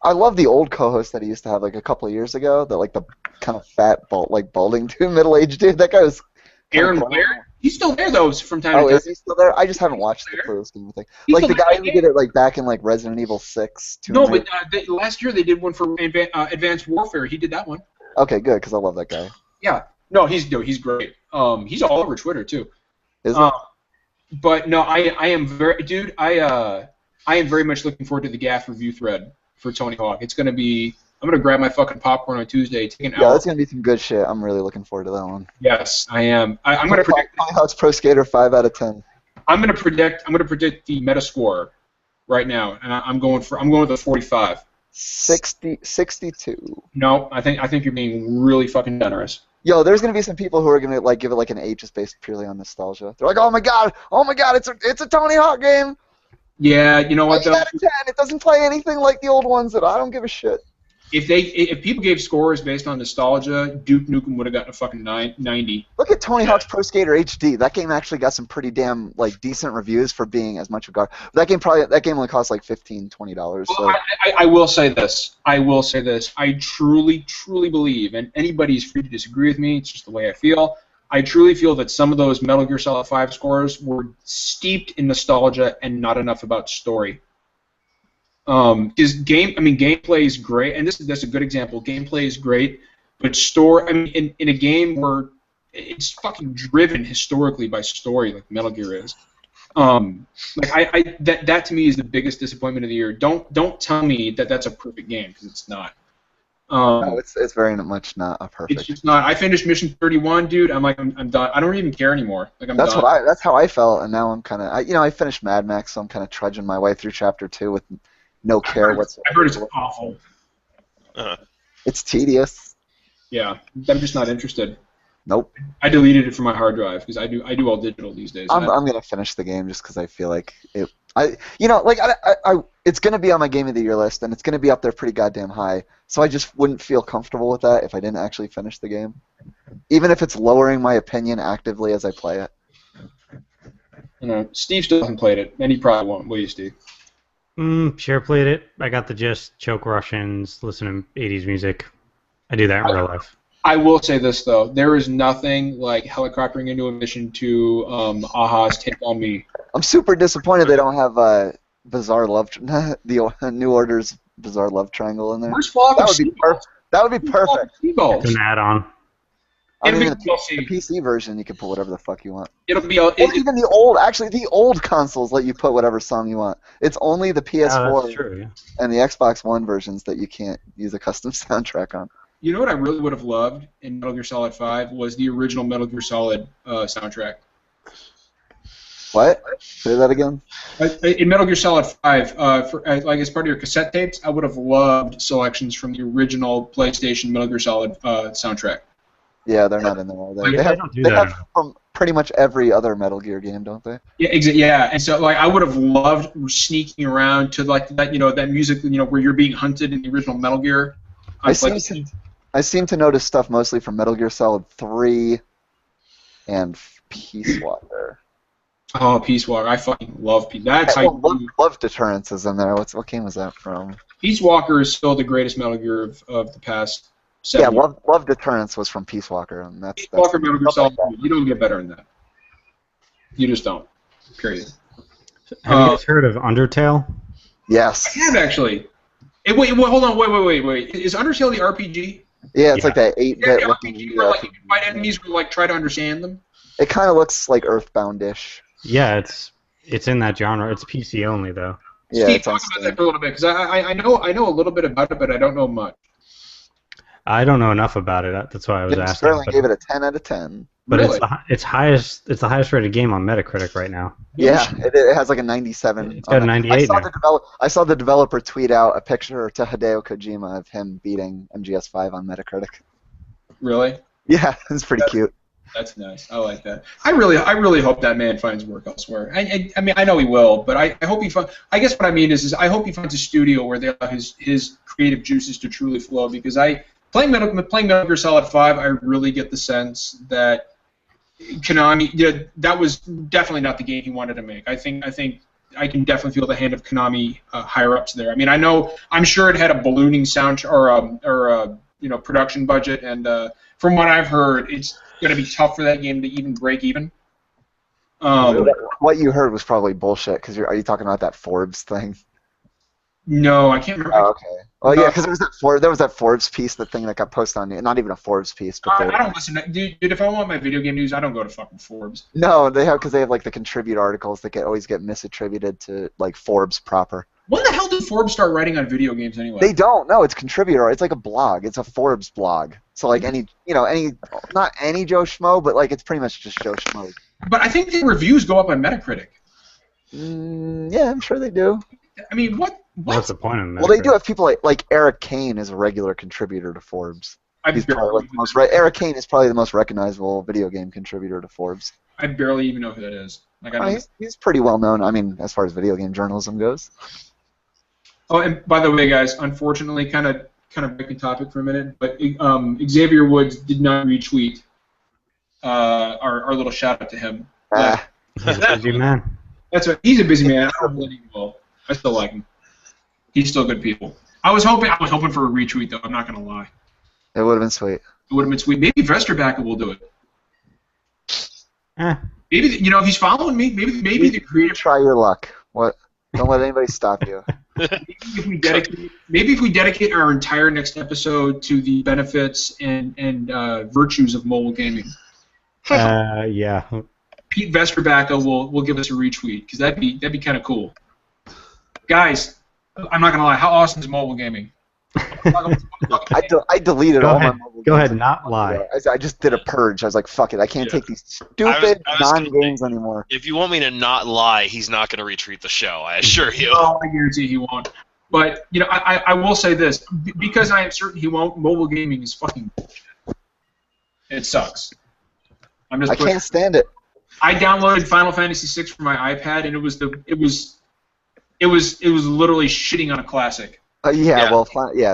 I love the old co-host that he used to have like a couple of years ago. The kind of fat, balding dude, middle-aged dude. That guy was. Aaron Blair. He's still there though from time to time. Oh, is he still there? I just haven't watched the Clueless Gamer thing. Like the guy who did it like back in like Resident Evil 6. No, but last year they did one for Advanced Warfare. He did that one. Okay, good, because I love that guy. Yeah. No, he's great. He's all over Twitter too. Is he? But no, I am very much looking forward to the Gaff review thread for Tony Hawk. It's gonna be. I'm gonna grab my fucking popcorn on Tuesday, take an hour. Yeah, that's gonna be some good shit. I'm really looking forward to that one. Yes, I am. I'm gonna predict Tony Hawk's Pro Skater 5 out of 10. I'm gonna predict the Metascore right now, and I'm going with a 45. 62. No, I think you're being really fucking generous. Yo, there's gonna be some people who are gonna like give it like an 8 just based purely on nostalgia. They're like, oh my god, it's a Tony Hawk game. Yeah, you know what though? 8 out of 10. It doesn't play anything like the old ones. That I don't give a shit. If people gave scores based on nostalgia, Duke Nukem would have gotten a fucking 90. Look at Tony Hawk's Pro Skater HD. That game actually got some pretty damn like decent reviews for being as much of a garbage. That game only cost like $15, $20. Well, so. I will say this. I truly believe, and anybody's free to disagree with me. It's just the way I feel. I truly feel that some of those Metal Gear Solid 5 scores were steeped in nostalgia and not enough about story. Because gameplay is great, and that's a good example. Gameplay is great, but in a game where it's fucking driven historically by story, like Metal Gear is. That to me is the biggest disappointment of the year. Don't tell me that that's a perfect game, because it's not. No, it's very much not a perfect. It's just not. I finished mission 31, dude. I'm done. I don't even care anymore. Like I'm that's done. That's how I felt, and now I'm kind of. I finished Mad Max, so I'm kind of trudging my way through Chapter 2 with no care whatsoever. I heard it's awful. It's tedious. Yeah, I'm just not interested. Nope. I deleted it from my hard drive because I do all digital these days. I'm gonna finish the game just because I feel like it. It's gonna be on my Game of the Year list, and it's gonna be up there pretty goddamn high. So I just wouldn't feel comfortable with that if I didn't actually finish the game, even if it's lowering my opinion actively as I play it. Steve still hasn't played it, and he probably won't. Will you, Steve? Sure played it. I got the gist, choke Russians, listen to 80s music. I do that in real life. I will say this, though. There is nothing like helicoptering into a mission to Aha's Take On Me. I'm super disappointed they don't have Bizarre Love, the New Order's Bizarre Love Triangle in there. Where's Flock That would be perfect. That would be perfect. It's an add-on. I mean, the PC version, you can put whatever the fuck you want. It'll be even the old consoles let you put whatever song you want. It's only the PS4 and the Xbox One versions that you can't use a custom soundtrack on. You know what I really would have loved in Metal Gear Solid 5 was the original Metal Gear Solid soundtrack. What? Say that again? In Metal Gear Solid 5, as part of your cassette tapes, I would have loved selections from the original PlayStation Metal Gear Solid soundtrack. Yeah, they're not in there, are they? They have from pretty much every other Metal Gear game, don't they? Yeah, yeah. And so, I would have loved sneaking around to that music, where you're being hunted in the original Metal Gear. I seem to notice stuff mostly from Metal Gear Solid 3 and Peace Walker. Oh, Peace Walker! I fucking love Peace. Love Deterrence is in there. What game was that from? Peace Walker is still the greatest Metal Gear of the past 7 years. Love Deterrence was from Peace Walker, and that's Peace Walker Metal Gear Solid. You don't get better than that. You just don't. Period. Have you guys heard of Undertale? Yes. I have actually. Wait, hold on, wait. Is Undertale the RPG? Yeah, it's like that 8-bit looking RPG where you can fight enemies or try to understand them. It kind of looks like Earthbound-ish. Yeah, it's in that genre. It's PC only though. Yeah, Steve, talk about that for a little bit because I know a little bit about it, but I don't know much. I don't know enough about it. That's why I was asking. Sterling gave it a 10 out of 10. But really? it's the highest rated game on Metacritic right now. Yeah, it has like a 97. It's got a 98 now. I saw the developer tweet out a picture to Hideo Kojima of him beating MGS5 on Metacritic. Really? Yeah, it's pretty cute. That's nice. I like that. I really hope that man finds work elsewhere. I mean, I know he will, but I hope he finds. I guess what I mean is I hope he finds a studio where they allow his creative juices to truly flow. Because playing Metal Gear Solid 5, I really get the sense that Konami, that was definitely not the game he wanted to make. I think I can definitely feel the hand of Konami higher ups there. I mean, I'm sure it had a ballooning sound or production budget, and from what I've heard, it's going to be tough for that game to even break even. What you heard was probably bullshit. Because are you talking about that Forbes thing? No, I can't remember. Oh, okay. Well, yeah, because there was that Forbes piece, the thing that got posted on. Not even a Forbes piece, but I don't listen. Dude, if I want my video game news, I don't go to fucking Forbes. No, because they have like the contribute articles that always get misattributed to like Forbes proper. When the hell did Forbes start writing on video games anyway? They don't. No, it's contributor. It's like a blog. It's a Forbes blog. So like not any Joe Schmo, but like it's pretty much just Joe Schmo. But I think the reviews go up on Metacritic. Yeah, I'm sure they do. I mean, what? What's the point of Metacritic? Well, they do have people like Eric Kane is a regular contributor to Forbes. Eric Kane is probably the most recognizable video game contributor to Forbes. I barely even know who that is. He's pretty well known. I mean, as far as video game journalism goes. Oh, and by the way, guys, unfortunately, kind of breaking topic for a minute, but Xavier Woods did not retweet our little shout out to him. He's a busy man. That's right. He's a busy man. I don't believe he will. I still like him. He's still good people. I was hoping for a retweet though. I'm not gonna lie. It would have been sweet. It would have been sweet. Maybe Vesterbacker will do it. Maybe if he's following me, maybe the creative. Try your luck. What? Don't let anybody stop you. Maybe if we dedicate our entire next episode to the benefits and virtues of mobile gaming. Yeah. Pete Vesperbacka will give us a retweet because that'd be kind of cool. Guys, I'm not gonna lie. How awesome is mobile gaming? I deleted all my mobile games. Go ahead, not lie. I just did a purge. I was like, fuck it. I can't take these stupid non-games anymore. If you want me to not lie, he's not going to retweet the show. I assure you. Oh, I guarantee he won't. But I will say this because I am certain he won't. Mobile gaming is fucking bullshit. It sucks. I can't stand it. I downloaded Final Fantasy VI for my iPad, and it was literally shitting on a classic. Well,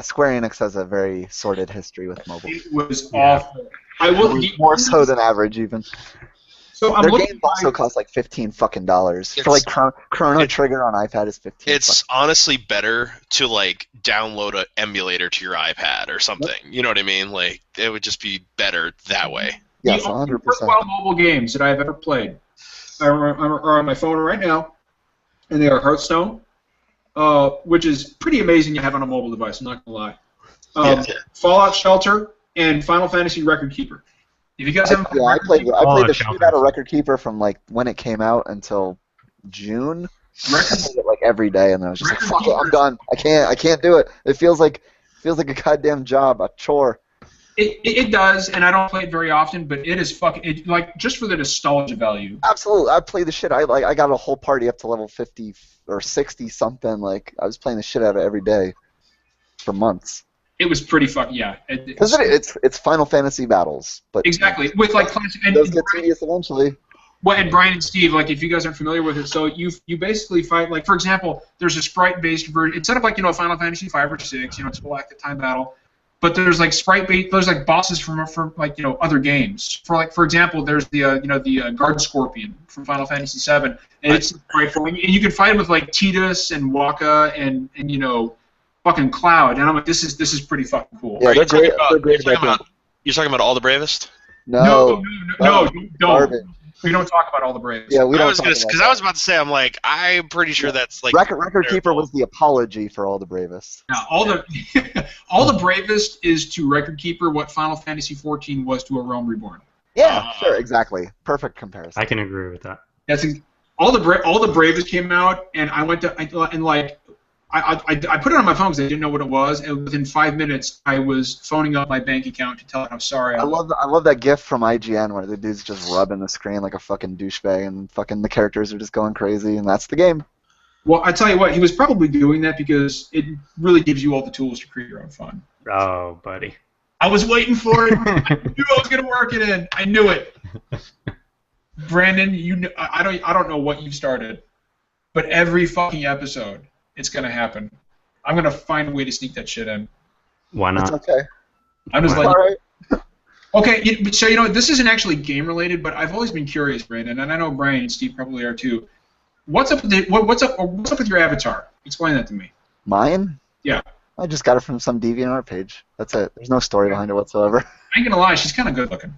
Square Enix has a very sordid history with mobile. It was awful. I will more so than average, even. So their games also cost like $15 fucking. For like Chrono Trigger on iPad is $15. It's honestly better to like download an emulator to your iPad or something. You know what I mean? Like it would just be better that way. Yes, 100%. The only worthwhile mobile games that I've ever played are on my phone right now, and they are Hearthstone. Which is pretty amazing to have on a mobile device, I'm not going to lie. Fallout Shelter and Final Fantasy Record Keeper. If you guys haven't I played the shit out of Record Keeper from like when it came out until June. I played it like every day, and I was just like, fuck it, I'm done. I can't do it. It feels like a goddamn job, a chore. It does, and I don't play it very often, but it is fucking like just for the nostalgia value. Absolutely, I play the shit. I got a whole party up to level 50 or 60 something. Like I was playing the shit out of it every day for months. It was pretty fucking Because it's Final Fantasy battles, but exactly with like classic. It does get tedious eventually. Well, and Brian and Steve, like if you guys aren't familiar with it, so you basically fight like for example, there's a sprite-based version. It's set up like Final Fantasy 5 or 6. It's a full active time battle. But there's like sprite-based, there's like bosses from like other games. For example, there's the Guard Scorpion from Final Fantasy 7, and it's frightful. And you can fight him with like Tidus and Waka and fucking Cloud. And I'm like, this is pretty fucking cool. Yeah, you're talking about All the Bravest? No, don't. We don't talk about All the Bravest. Yeah, we don't. Because I was about to say, I'm pretty sure that's like Record Keeper was the apology for All the Bravest. Yeah, All the Bravest is to Record Keeper what Final Fantasy 14 was to A Realm Reborn. Yeah, sure, exactly. Perfect comparison. I can agree with that. That's All the Bravest came out, and I went to I put it on my phone because I didn't know what it was, and within 5 minutes I was phoning up my bank account to tell it how sorry I was. I love that GIF from IGN where the dude's just rubbing the screen like a fucking douchebag, and fucking the characters are just going crazy, and that's the game. Well, I tell you what, he was probably doing that because it really gives you all the tools to create your own fun. Oh, buddy. I was waiting for it. I knew I was gonna work it in. I knew it. Brandon, I don't know what you've started, but every fucking episode, it's gonna happen. I'm gonna find a way to sneak that shit in. Why not? It's okay. I'm just all right. Okay, so this isn't actually game related, but I've always been curious, Brandon, and I know Brian and Steve probably are too. What's up with your avatar? Explain that to me. Mine? Yeah. I just got it from some DeviantArt page. That's it. There's no story behind it whatsoever. I ain't gonna lie, she's kind of good looking.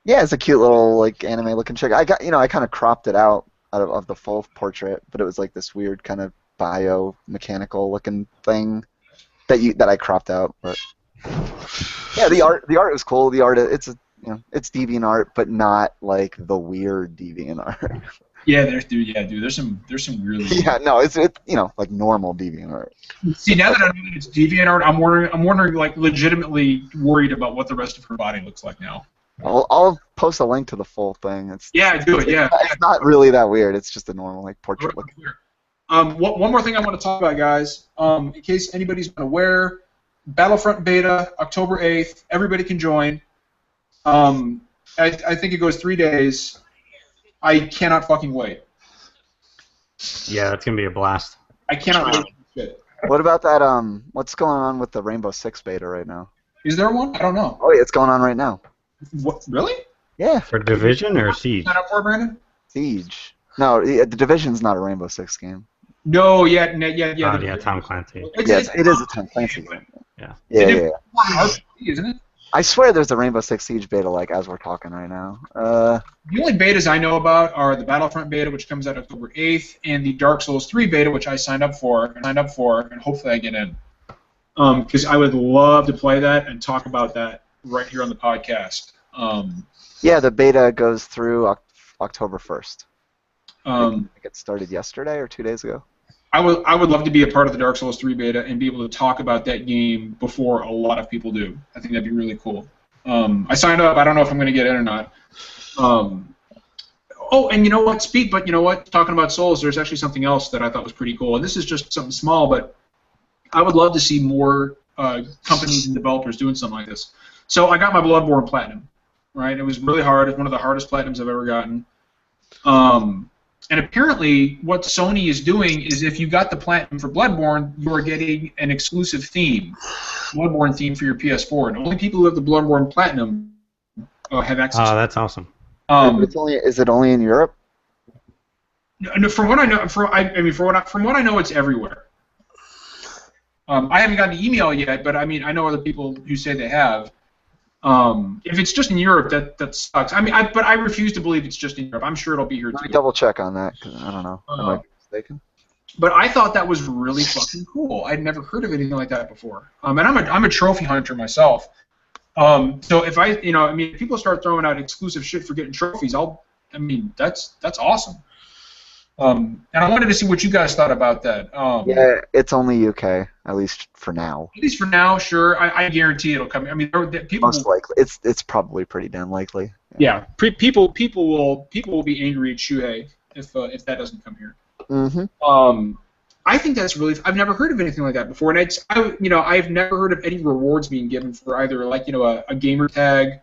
Yeah, it's a cute little like anime looking chick. I kind of cropped it out of the full portrait, but it was like this weird kind of bio-mechanical looking thing that I cropped out. But yeah, the art was cool. The art it's DeviantArt, but not like the weird DeviantArt. Yeah, dude. There's some really. Yeah, no, it's like normal DeviantArt. See, now that I know that it's DeviantArt, I'm wondering like legitimately worried about what the rest of her body looks like now. I'll post a link to the full thing. Do it. Yeah. It's not really that weird. It's just a normal like portrait look. One more thing I want to talk about, guys. In case anybody's unaware, Battlefront beta, October 8th. Everybody can join. I think it goes 3 days. I cannot fucking wait. Yeah, that's gonna be a blast. I cannot wait for shit. What about that? What's going on with the Rainbow Six beta right now? Is there one? I don't know. Oh yeah, it's going on right now. What? Really? Yeah. For Division or Siege? Sign up for it, Brandon? Siege. No, the Division's not a Rainbow Six game. No, yeah. Yeah, Tom Clancy. Yes, it is a Tom Clancy game. Yeah. Yeah. RPG, isn't it? I swear there's a Rainbow Six Siege beta like as we're talking right now. The only betas I know about are the Battlefront beta, which comes out October 8th, and the Dark Souls 3 beta, which I signed up for, and hopefully I get in. Because I would love to play that and talk about that right here on the podcast. Yeah, the beta goes through October 1st. I think it started yesterday or 2 days ago. I would love to be a part of the Dark Souls 3 beta and be able to talk about that game before a lot of people do. I think that'd be really cool. I signed up. I don't know if I'm going to get in or not. Oh, and you know what? Talking about Souls, there's actually something else that I thought was pretty cool. And this is just something small, but I would love to see more companies and developers doing something like this. So I got my Bloodborne Platinum, right? It was really hard. It's one of the hardest Platinums I've ever gotten. And apparently, what Sony is doing is if you got the Platinum for Bloodborne, you are getting an exclusive theme, Bloodborne theme for your PS4. And only people who have the Bloodborne Platinum have access. Oh, that's awesome. Is it only in Europe? No, from what I know, from what I know, it's everywhere. I haven't gotten an email yet, but I mean, I know other people who say they have. If it's just in Europe, that sucks. I mean, but I refuse to believe it's just in Europe. I'm sure it'll be here too. Let me double check on that because I don't know. I might be mistaken. But I thought that was really fucking cool. I'd never heard of anything like that before. And I'm a trophy hunter myself. So if if people start throwing out exclusive shit for getting trophies, that's awesome. And I wanted to see what you guys thought about that. Yeah, it's only UK, at least for now. At least for now, sure. I guarantee it'll come. I mean, people most likely. It's probably pretty damn likely. Yeah, people will be angry at Shuhei if that doesn't come here. Mm-hmm. I think that's really. I've never heard of anything like that before, and I've never heard of any rewards being given for either a gamer tag.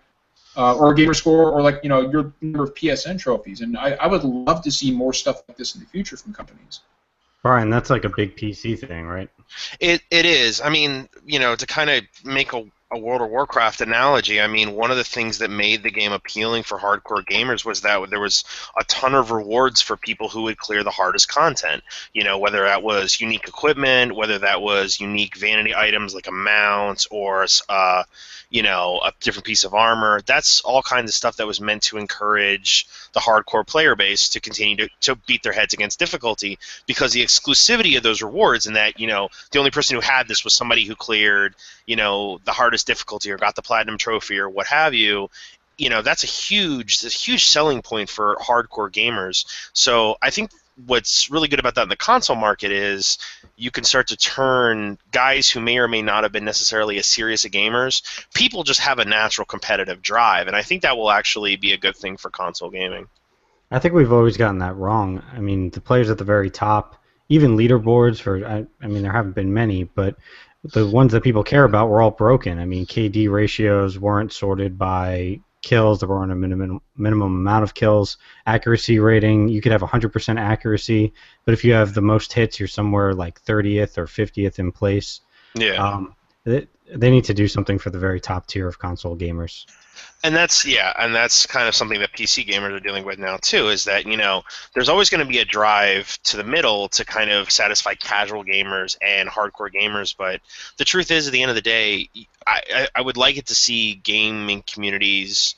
Or a gamer score, or your number of PSN trophies, and I would love to see more stuff like this in the future from companies. Brian, that's like a big PC thing, right? It is. I mean, to kind of make a World of Warcraft analogy, I mean, one of the things that made the game appealing for hardcore gamers was that there was a ton of rewards for people who would clear the hardest content. Whether that was unique equipment, whether that was unique vanity items like a mount or a different piece of armor. That's all kinds of stuff that was meant to encourage the hardcore player base to continue to beat their heads against difficulty, because the exclusivity of those rewards and that, the only person who had this was somebody who cleared, the hardest difficulty or got the platinum trophy or what have you. That's a huge selling point for hardcore gamers. So I think what's really good about that in the console market is you can start to turn guys who may or may not have been necessarily as serious as gamers. People just have a natural competitive drive, and I think that will actually be a good thing for console gaming. I think we've always gotten that wrong. I mean, the players at the very top, even leaderboards I mean, there haven't been many, but the ones that people care about were all broken. I mean, KD ratios weren't sorted by kills. There weren't a minimum amount of kills. Accuracy rating, you could have 100% accuracy, but if you have the most hits, you're somewhere like 30th or 50th in place. Yeah. They need to do something for the very top tier of console gamers. And that's kind of something that PC gamers are dealing with now too, is that, there's always going to be a drive to the middle to kind of satisfy casual gamers and hardcore gamers, but the truth is, at the end of the day, I would like it to see gaming communities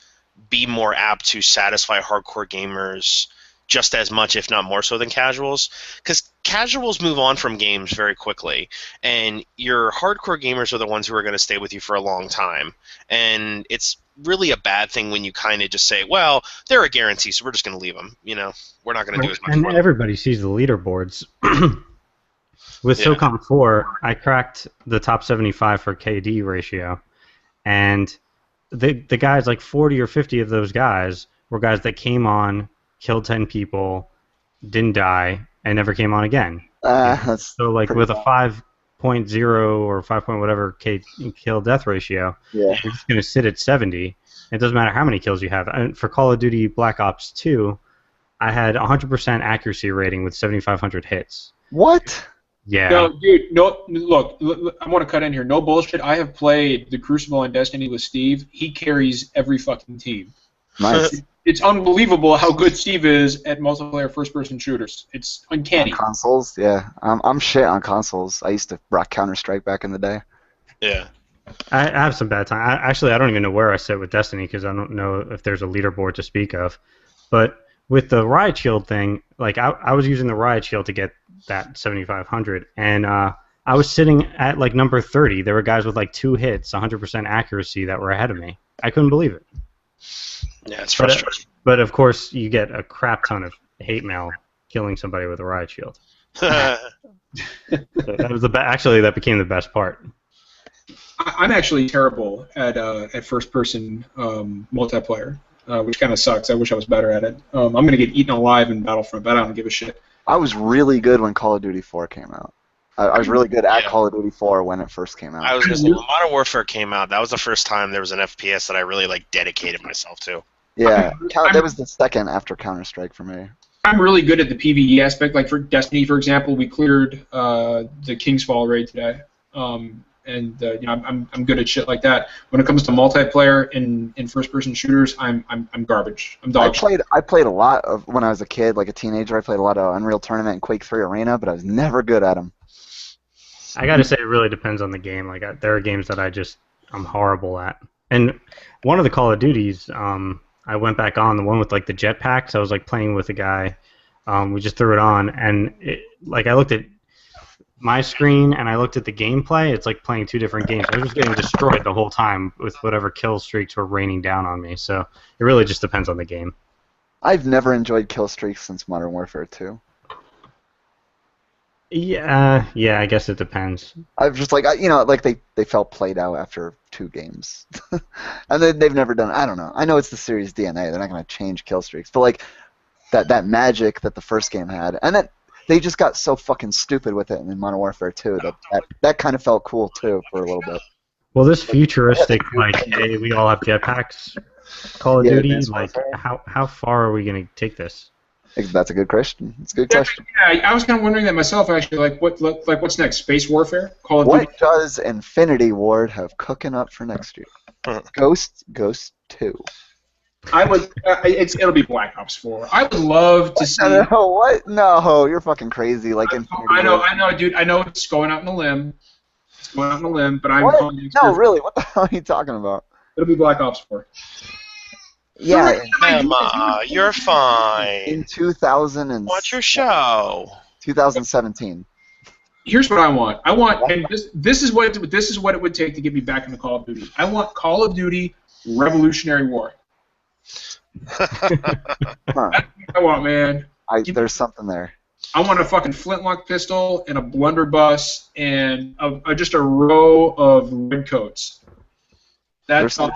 be more apt to satisfy hardcore gamers just as much, if not more so, than casuals, because casuals move on from games very quickly, and your hardcore gamers are the ones who are going to stay with you for a long time, and it's really a bad thing when you kind of just say, well, they're a guarantee, so we're just going to leave them. We're not going to do as much. And everybody sees the leaderboards. With SOCOM 4, I cracked the top 75 for KD ratio, and the guys, like 40 or 50 of those guys, were guys that came on, killed 10 people, didn't die, and never came on again. So, like, with a 5.0 or 5 point whatever kill death ratio, you're just going to sit at 70. It doesn't matter how many kills you have. And for Call of Duty Black Ops 2, I had 100% accuracy rating with 7,500 hits. What? Yeah. No, dude, look, I want to cut in here. No bullshit. I have played the Crucible and Destiny with Steve. He carries every fucking team. Nice. It's unbelievable how good Steve is at multiplayer first-person shooters. It's uncanny. On consoles, yeah. I'm shit on consoles. I used to rock Counter-Strike back in the day. Yeah. I have some bad time. Actually, I don't even know where I sit with Destiny because I don't know if there's a leaderboard to speak of. But with the Riot Shield thing, like I was using the Riot Shield to get that 7,500, and I was sitting at like number 30. There were guys with like 2 hits, 100% accuracy that were ahead of me. I couldn't believe it. Yeah, it's frustrating. But of course, you get a crap ton of hate mail killing somebody with a Riot Shield. That was actually that became the best part. I'm actually terrible at first-person multiplayer, which kind of sucks. I wish I was better at it. I'm gonna get eaten alive in Battlefront, but I don't give a shit. I was really good when Call of Duty 4 came out. I was really good at Call of Duty 4 when it first came out. I was gonna say when Modern Warfare came out, that was the first time there was an FPS that I really like dedicated myself to. Yeah, that was the second after Counter-Strike for me. I'm really good at the PvE aspect. Like for Destiny, for example, we cleared the King's Fall raid today, and you know, I'm good at shit like that. When it comes to multiplayer in first-person shooters, I'm garbage. I'm dog shit. I played a lot of when I was a kid, like a teenager. I played a lot of Unreal Tournament and Quake 3 Arena, but I was never good at them. I gotta say, it really depends on the game. Like there are games that I'm horrible at. And one of the Call of Duties, I went back on the one with like the jetpacks. I was like playing with a guy. We just threw it on, and I looked at my screen and I looked at the gameplay. It's like playing 2 different games. I was just getting destroyed the whole time with whatever kill streaks were raining down on me. So it really just depends on the game. I've never enjoyed kill streaks since Modern Warfare 2. Yeah, I guess it depends. I've just they felt played out after 2 games, and they've never done. I don't know. I know it's the series DNA. They're not going to change kill streaks, but like that magic that the first game had, and that they just got so fucking stupid with it in Modern Warfare 2 that kind of felt cool too for a little bit. Well, this futuristic hey, we all have jetpacks Call of Duty, like how far are we going to take this? That's a good question. It's a good question. Yeah, I was kind of wondering that myself, actually. Like, what's next? Space Warfare? Call of Duty? What does Infinity Ward have cooking up for next year? Ghost 2. It'll be Black Ops 4. I would love to see. No, what? No, you're fucking crazy. Like I know, dude. I know it's going out on a limb. But I'm. What? No, really. What the hell are you talking about? It'll be Black Ops 4. Yeah, Emma, you're fine. In 2000 and watch your show. 2017. Here's what I want. And this is what it would take to get me back into Call of Duty. I want Call of Duty Revolutionary War. That's what I want, man. There's something there. I want a fucking flintlock pistol and a blunderbuss and just a row of redcoats. That's all.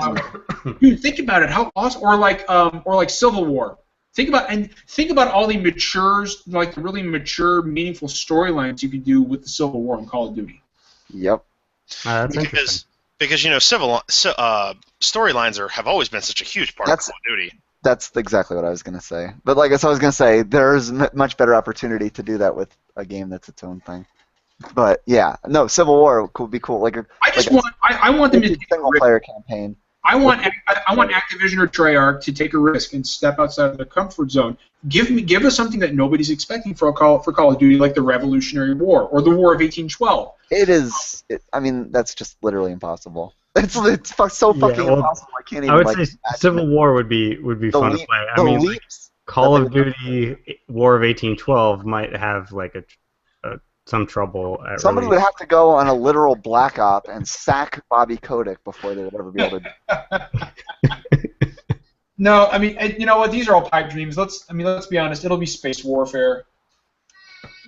Dude, think about it. How awesome! Or like Civil War. Think about all the the really mature, meaningful storylines you could do with the Civil War in Call of Duty. Yep. That's interesting. Because storylines have always been such a huge part of Call of Duty. That's exactly what I was gonna say. But like I was gonna say, there's much better opportunity to do that with a game that's its own thing. But yeah, no, Civil War could be cool. I want them to take a single-player campaign. I want Activision or Treyarch to take a risk and step outside of their comfort zone. Give us something that nobody's expecting for Call of Duty, like the Revolutionary War or the War of 1812. I mean, that's just literally impossible. It's so fucking impossible. I can't even. I would say Civil War would be fun to play. I mean, Call of Duty War of 1812 might have like some trouble. Somebody would have to go on a literal black op and sack Bobby Kotick before they would ever be able to do it. No, I mean, you know what? These are all pipe dreams. Let's be honest. It'll be space warfare.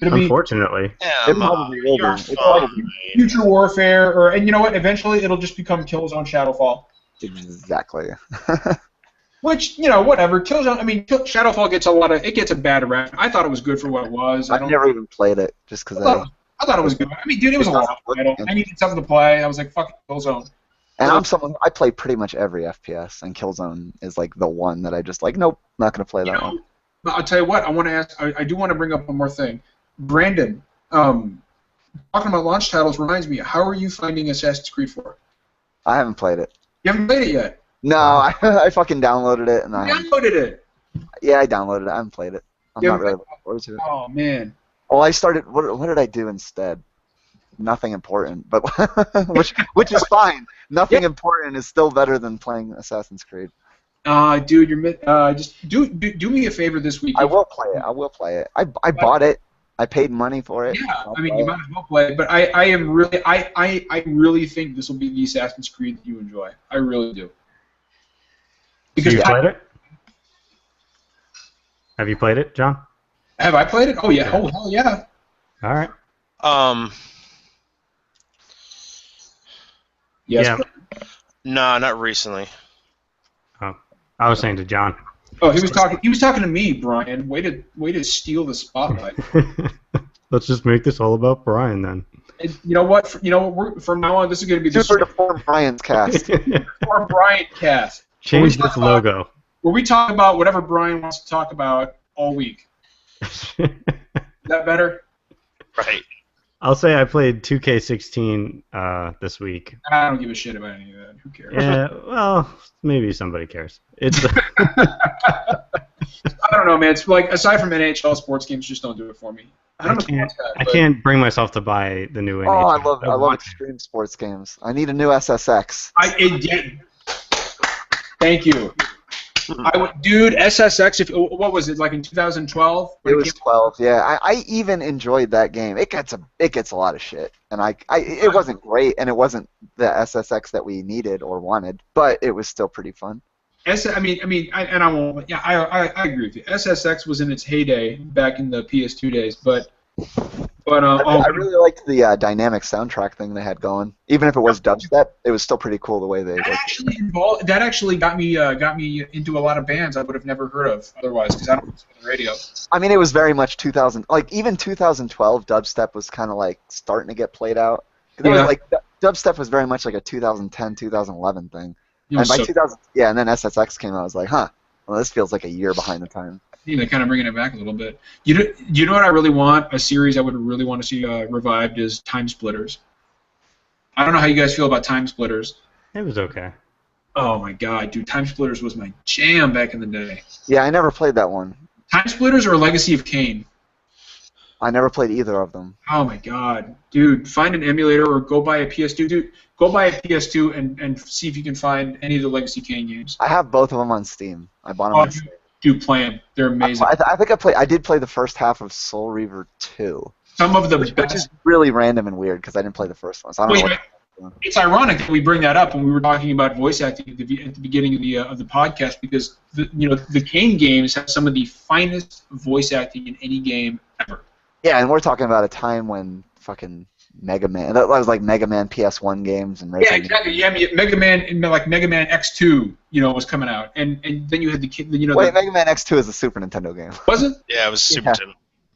Unfortunately. It probably will be. Future warfare, and you know what? Eventually, it'll just become Killzone Shadowfall. Exactly. Which, you know, whatever. Killzone. I mean, Shadowfall gets a bad rap. I thought it was good for what it was. I've never even played it just because I thought it was good. I mean, dude, it was a long title. I needed something to play. I was like, fuck Killzone. And I play pretty much every FPS, and Killzone is like the one that I just like. Nope, not gonna play that one. But I'll tell you what. I want to ask. I do want to bring up one more thing. Brandon, talking about launch titles reminds me. How are you finding Assassin's Creed 4? I haven't played it. You haven't played it yet? No, I fucking downloaded it and downloaded it. Yeah, I downloaded it. I haven't played it. I'm not really looking forward to it. Oh man. Well, I started. What did I do instead? nothing important, but which is fine. Nothing important is still better than playing Assassin's Creed. Dude, just do me a favor this week. I will play it. I will play it. I bought it. I paid money for it. Yeah, I mean, you might as well play it. But I really think this will be the Assassin's Creed that you enjoy. I really do. Because you played it? Have you played it, John? Have I played it? Oh yeah. Oh hell yeah. All right. Yes. Yeah. No, not recently. Oh, I was saying to John. Oh, he was talking. He was talking to me, Brian. Way to steal the spotlight. Let's just make this all about Brian then. And you know what? From now on, this is going to be the Super Deformed Brian's cast. Deformed Brian cast. Change this logo. Where we talk about whatever Brian wants to talk about all week. Is that better? Right. I'll say I played 2K16 this week. I don't give a shit about any of that. Who cares? Yeah, well, maybe somebody cares. It's. I don't know, man. It's like aside from NHL, sports games just don't do it for me. I can't bring myself to buy the new NHL. Oh, I love extreme sports games. I need a new SSX. Thank you. Dude, SSX. What was it like in 2012? It was 12. Yeah, I even enjoyed that game. It gets a lot of shit, and it wasn't great, and it wasn't the SSX that we needed or wanted, but it was still pretty fun. I won't. Yeah, I agree with you. SSX was in its heyday back in the PS2 days, but I really liked the dynamic soundtrack thing they had going. Even if it was dubstep, it was still pretty cool the way they. That actually got me into a lot of bands I would have never heard of otherwise because I don't listen to the radio. I mean, it was very much 2000. Like even 2012, dubstep was kind of like starting to get played out. It was like dubstep was very much like a 2010, 2011 thing. And by 2000, and then SSX came out. I was like, huh. Well, this feels like a year behind the time. Yeah, they're kind of bringing it back a little bit. You know what I really want? A series I would really want to see revived is Time Splitters. I don't know how you guys feel about Time Splitters. It was okay. Oh my god, dude, Time Splitters was my jam back in the day. Yeah, I never played that one. Time Splitters or Legacy of Kain? I never played either of them. Oh my god, dude, find an emulator or go buy a PS2. Dude, go buy a PS2 and see if you can find any of the Legacy Kain games. I have both of them on Steam. I bought them on Steam. Dude, play them. They're amazing. I think I did play the first half of Soul Reaver 2. Some of the which is really random and weird because I didn't play the first one. So I don't know it's ironic that we bring that up when we were talking about voice acting at the beginning of the podcast because the Kain games have some of the finest voice acting in any game ever. Yeah, and we're talking about a time when fucking Mega Man. That was like Mega Man PS1 games and yeah, exactly. Yeah, Mega Man, like Mega Man X2, was coming out, and then you had the kid. Wait, Mega Man X2 is a Super Nintendo game. Was it? Yeah, it was Super Nintendo.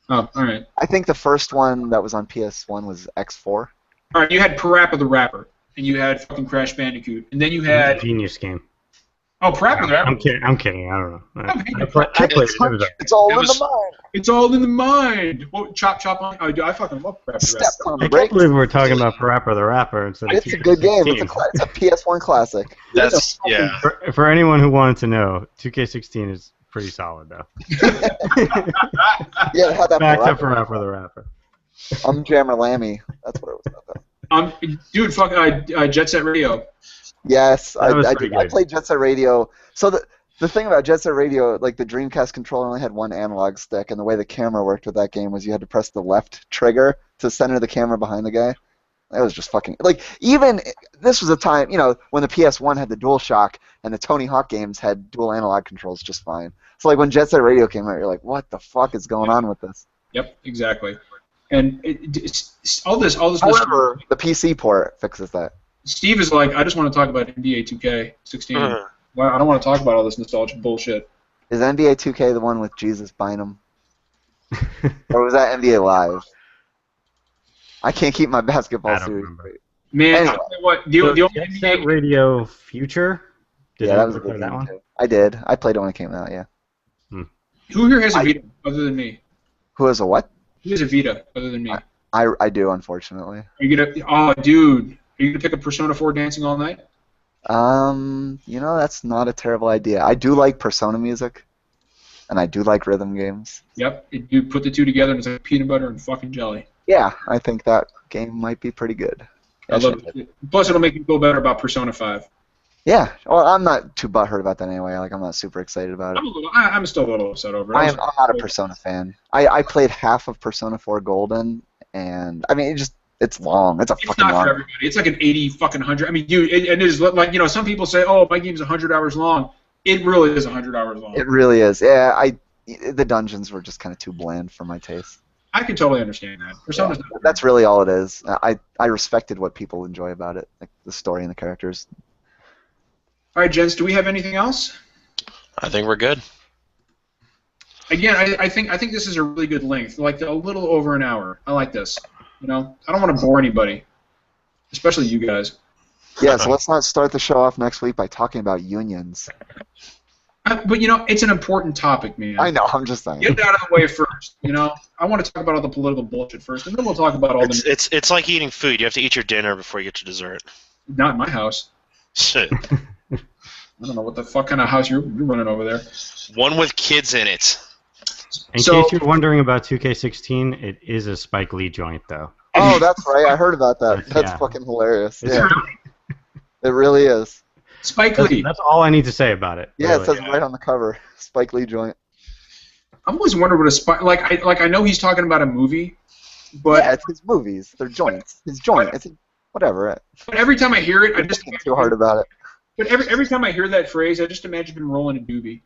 Oh, all right. I think the first one that was on PS1 was X4. All right, you had Parappa the Rapper, and you had fucking Crash Bandicoot, and then you had Genius game. Oh, Parappa the Rapper. I'm kidding. I don't know. It's all in the mind. It's all in the mind. Well, chop on. I fucking love Parappa the Rapper. I can't believe we're talking about Parappa the Rapper instead of It's a good game. It's a PS1 classic. Yeah. For anyone who wanted to know, 2K16 is pretty solid though. Yeah, how that back to Parappa the Rapper. I'm Jammer Lammy. That's what it was about. Dude, fuck, Jet Set Radio. Yes, I played Jet Set Radio. So the thing about Jet Set Radio, like the Dreamcast controller only had one analog stick, and the way the camera worked with that game was you had to press the left trigger to center the camera behind the guy. That was just fucking even this was a time when the PS1 had the DualShock and the Tony Hawk games had dual analog controls just fine. So like when Jet Set Radio came out, you're like, what the fuck is going on with this? Yep, exactly. And all this. However, the PC port fixes that. Steve is like, I just want to talk about NBA 2K16. Well, I don't want to talk about all this nostalgic bullshit. Is NBA 2K the one with Jesus Bynum? Or was that NBA Live? I can't keep my basketball series. Man, anyway. what? The only NBA Radio Future? That was a good game too. I did. I played it when it came out, yeah. Who here has a Vita other than me? Who has a what? Who has a Vita other than me? I do, unfortunately. Are you gonna? Oh, dude. Are you going to pick up Persona 4 Dancing All Night? That's not a terrible idea. I do like Persona music, and I do like rhythm games. Yep, you put the two together and it's like peanut butter and fucking jelly. Yeah, I think that game might be pretty good. I love it. Plus, it'll make you feel better about Persona 5. Yeah, well, I'm not too butthurt about that anyway. Like, I'm not super excited about it. I'm still a little upset over it. I'm not a Persona fan. I played half of Persona 4 Golden, and I mean, it's long. It's not for everybody. It's like an 80 fucking 100. I mean, it is like, you know, some people say, oh, my game's 100 hours long. It really is 100 hours long. It really is. Yeah, the dungeons were just kind of too bland for my taste. I can totally understand that. Persona's not that's really all it is. I respected what people enjoy about it, like the story and the characters. All right, gents, do we have anything else? I think we're good. Again, I think this is a really good length, like a little over an hour. I like this. You know, I don't want to bore anybody, especially you guys. Yeah, so let's not start the show off next week by talking about unions. But, you know, it's an important topic, man. I know, I'm just saying. Get it out of the way first, you know? I want to talk about all the political bullshit first, and then we'll talk about all the... It's like eating food. You have to eat your dinner before you get your dessert. Not in my house. Shit. I don't know what the fuck kind of house you're running over there. One with kids in it. In case you're wondering about 2K16, it is a Spike Lee joint, though. Oh, that's right. I heard about that. That's fucking hilarious. Yeah. It really is. Spike Lee. That's all I need to say about it. Yeah, really. It says right on the cover. Spike Lee joint. I've always wondered what a Spike... I know he's talking about a movie, but... Yeah, it's his movies. They're joints. His joint. It's whatever. But every time I hear it, I just... Think too hard about it. But every time I hear that phrase, I just imagine him rolling a doobie.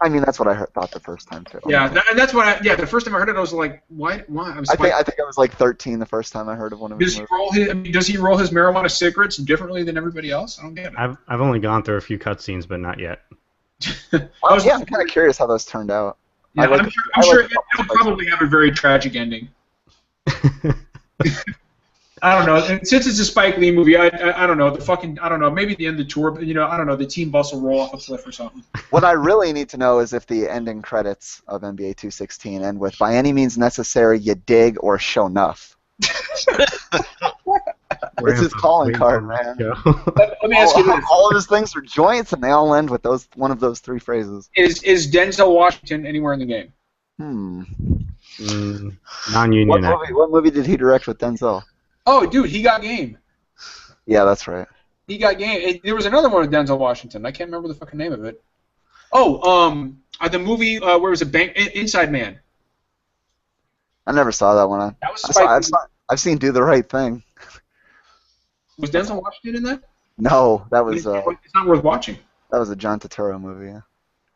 I mean, that's what I thought the first time, too. Yeah, and that's what the first time I heard it, I was like, why? I think I was like 13 the first time I heard of one of his movies. Does he roll his marijuana cigarettes differently than everybody else? I don't get it. I've only gone through a few cutscenes, but not yet. I'm kind of curious how those turned out. Yeah, I'm sure it'll probably have a very tragic ending. I don't know. And since it's a Spike Lee movie, I don't know. I don't know. Maybe the end of the tour, but, you know, I don't know. The team bus will roll off a cliff or something. What I really need to know is if the ending credits of NBA 2K16 end with "by any means necessary, you dig" or "show enough." It's his calling card, man. Let me ask you this: all of his things are joints, and they all end with one of those three phrases. Is Denzel Washington anywhere in the game? Non-union. What movie did he direct with Denzel? Oh, dude, he got game. Yeah, that's right. He got game. There was another one with Denzel Washington. I can't remember the fucking name of it. Oh, the movie where it was a bank, Inside Man. I never saw that one. That was I've seen Do the Right Thing. Was Denzel Washington in that? No, that was. It's not worth watching. That was a John Turturro movie. Yeah.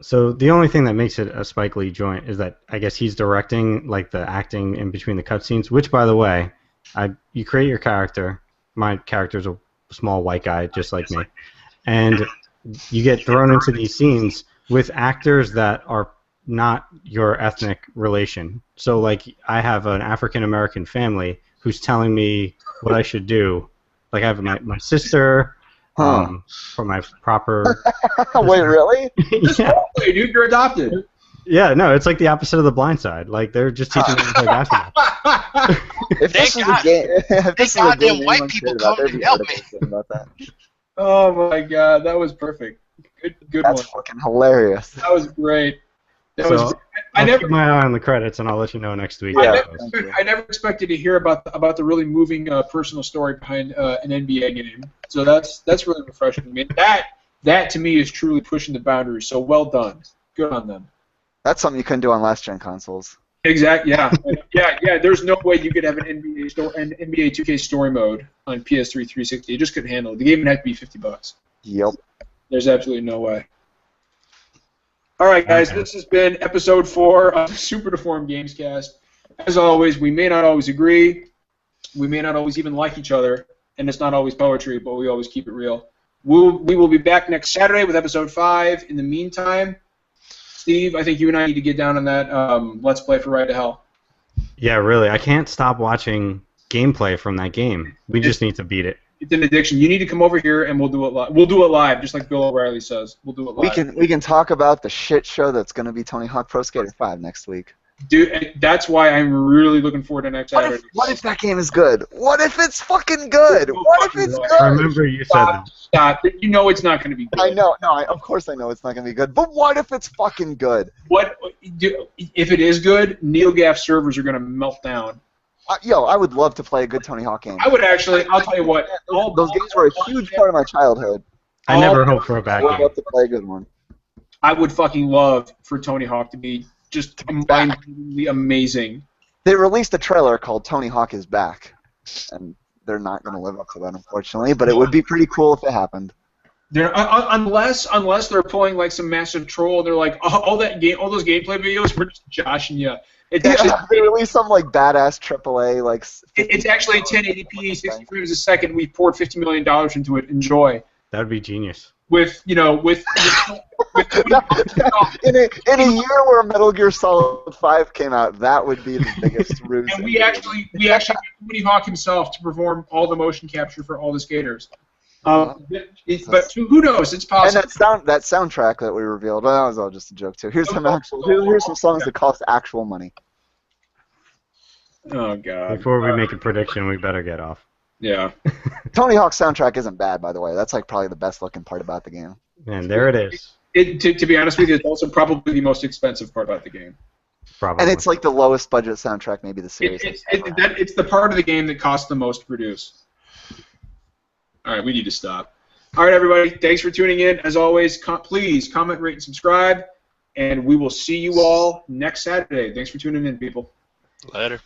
So the only thing that makes it a Spike Lee joint is that I guess he's directing like the acting in between the cutscenes, which, by the way. You create your character. My character's a small white guy, just like me, and you get thrown into these scenes with actors that are not your ethnic relation. So, like, I have an African American family who's telling me what I should do. Like, I have my sister for my proper. Wait, really? Yeah. Wait, dude, you're adopted. Yeah, no, it's like the opposite of The Blind Side. Like, they're just teaching me to play basketball. If this was a game, goddamn white people come and help me. Oh my god, that was perfect. Good That's one. fucking hilarious. That was great. I'll keep my eye on the credits, and I'll let you know next week. Yeah. I never expected to hear about the really moving personal story behind an NBA game. So that's really refreshing to me. That to me is truly pushing the boundaries. So well done. Good on them. That's something you couldn't do on last-gen consoles. Exactly. Yeah. Yeah. There's no way you could have an NBA 2K story mode on PS3 360. You just couldn't handle it. The game would have to be $50. Yep. There's absolutely no way. All right, guys. This has been episode 4 of Super Deformed Gamescast. As always, we may not always agree. We may not always even like each other, and it's not always poetry, but we always keep it real. We will be back next Saturday with episode 5. In the meantime, Steve, I think you and I need to get down on that Let's Play for Ride to Hell. Yeah, really. I can't stop watching gameplay from that game. We just need to beat it. It's an addiction. You need to come over here and we'll do it live. We'll do it live, just like Bill O'Reilly says. We'll do it live. We can talk about the shit show that's going to be Tony Hawk Pro Skater 5 next week. Dude, that's why I'm really looking forward to next Saturday. What if that game is good? What if it's fucking good? What if it's good? I remember you said that. Stop. You know it's not going to be good. I know. No, of course I know it's not going to be good. But what if it's fucking good? If it is good, NeoGAF servers are going to melt down I would love to play a good Tony Hawk game. I would actually. I'll tell you what. Those games were a huge part of my childhood. I never hope for a bad I would game. love to play a good one. I would fucking love for Tony Hawk to be just mind-blowingly amazing. They released a trailer called Tony Hawk is Back, and they're not going to live up to that, unfortunately. But it would be pretty cool if it happened. Unless they're pulling like some massive troll, and they're like, all those gameplay videos, we're just joshing you. It's actually they released some like badass AAA like. It's actually 1080p, 60 frames a second. We poured $50 million into it. Enjoy. That would be genius. With in a year where Metal Gear Solid 5 came out, that would be the biggest ruse. And we actually got Tony Hawk himself to perform all the motion capture for all the skaters. But who knows? It's possible. And that soundtrack that we revealed, well, that was all just a joke too. Here's some songs that cost actual money. Oh god. Before we make a prediction, we better get off. Yeah. Tony Hawk's soundtrack isn't bad, by the way. That's like probably the best looking part about the game. And there it is. To be honest with you, it's also probably the most expensive part about the game. Probably. And it's like the lowest budget soundtrack maybe the series. It's the part of the game that costs the most to produce. All right, we need to stop. All right, everybody, thanks for tuning in. As always, please comment, rate, and subscribe, and we will see you all next Saturday. Thanks for tuning in, people. Later.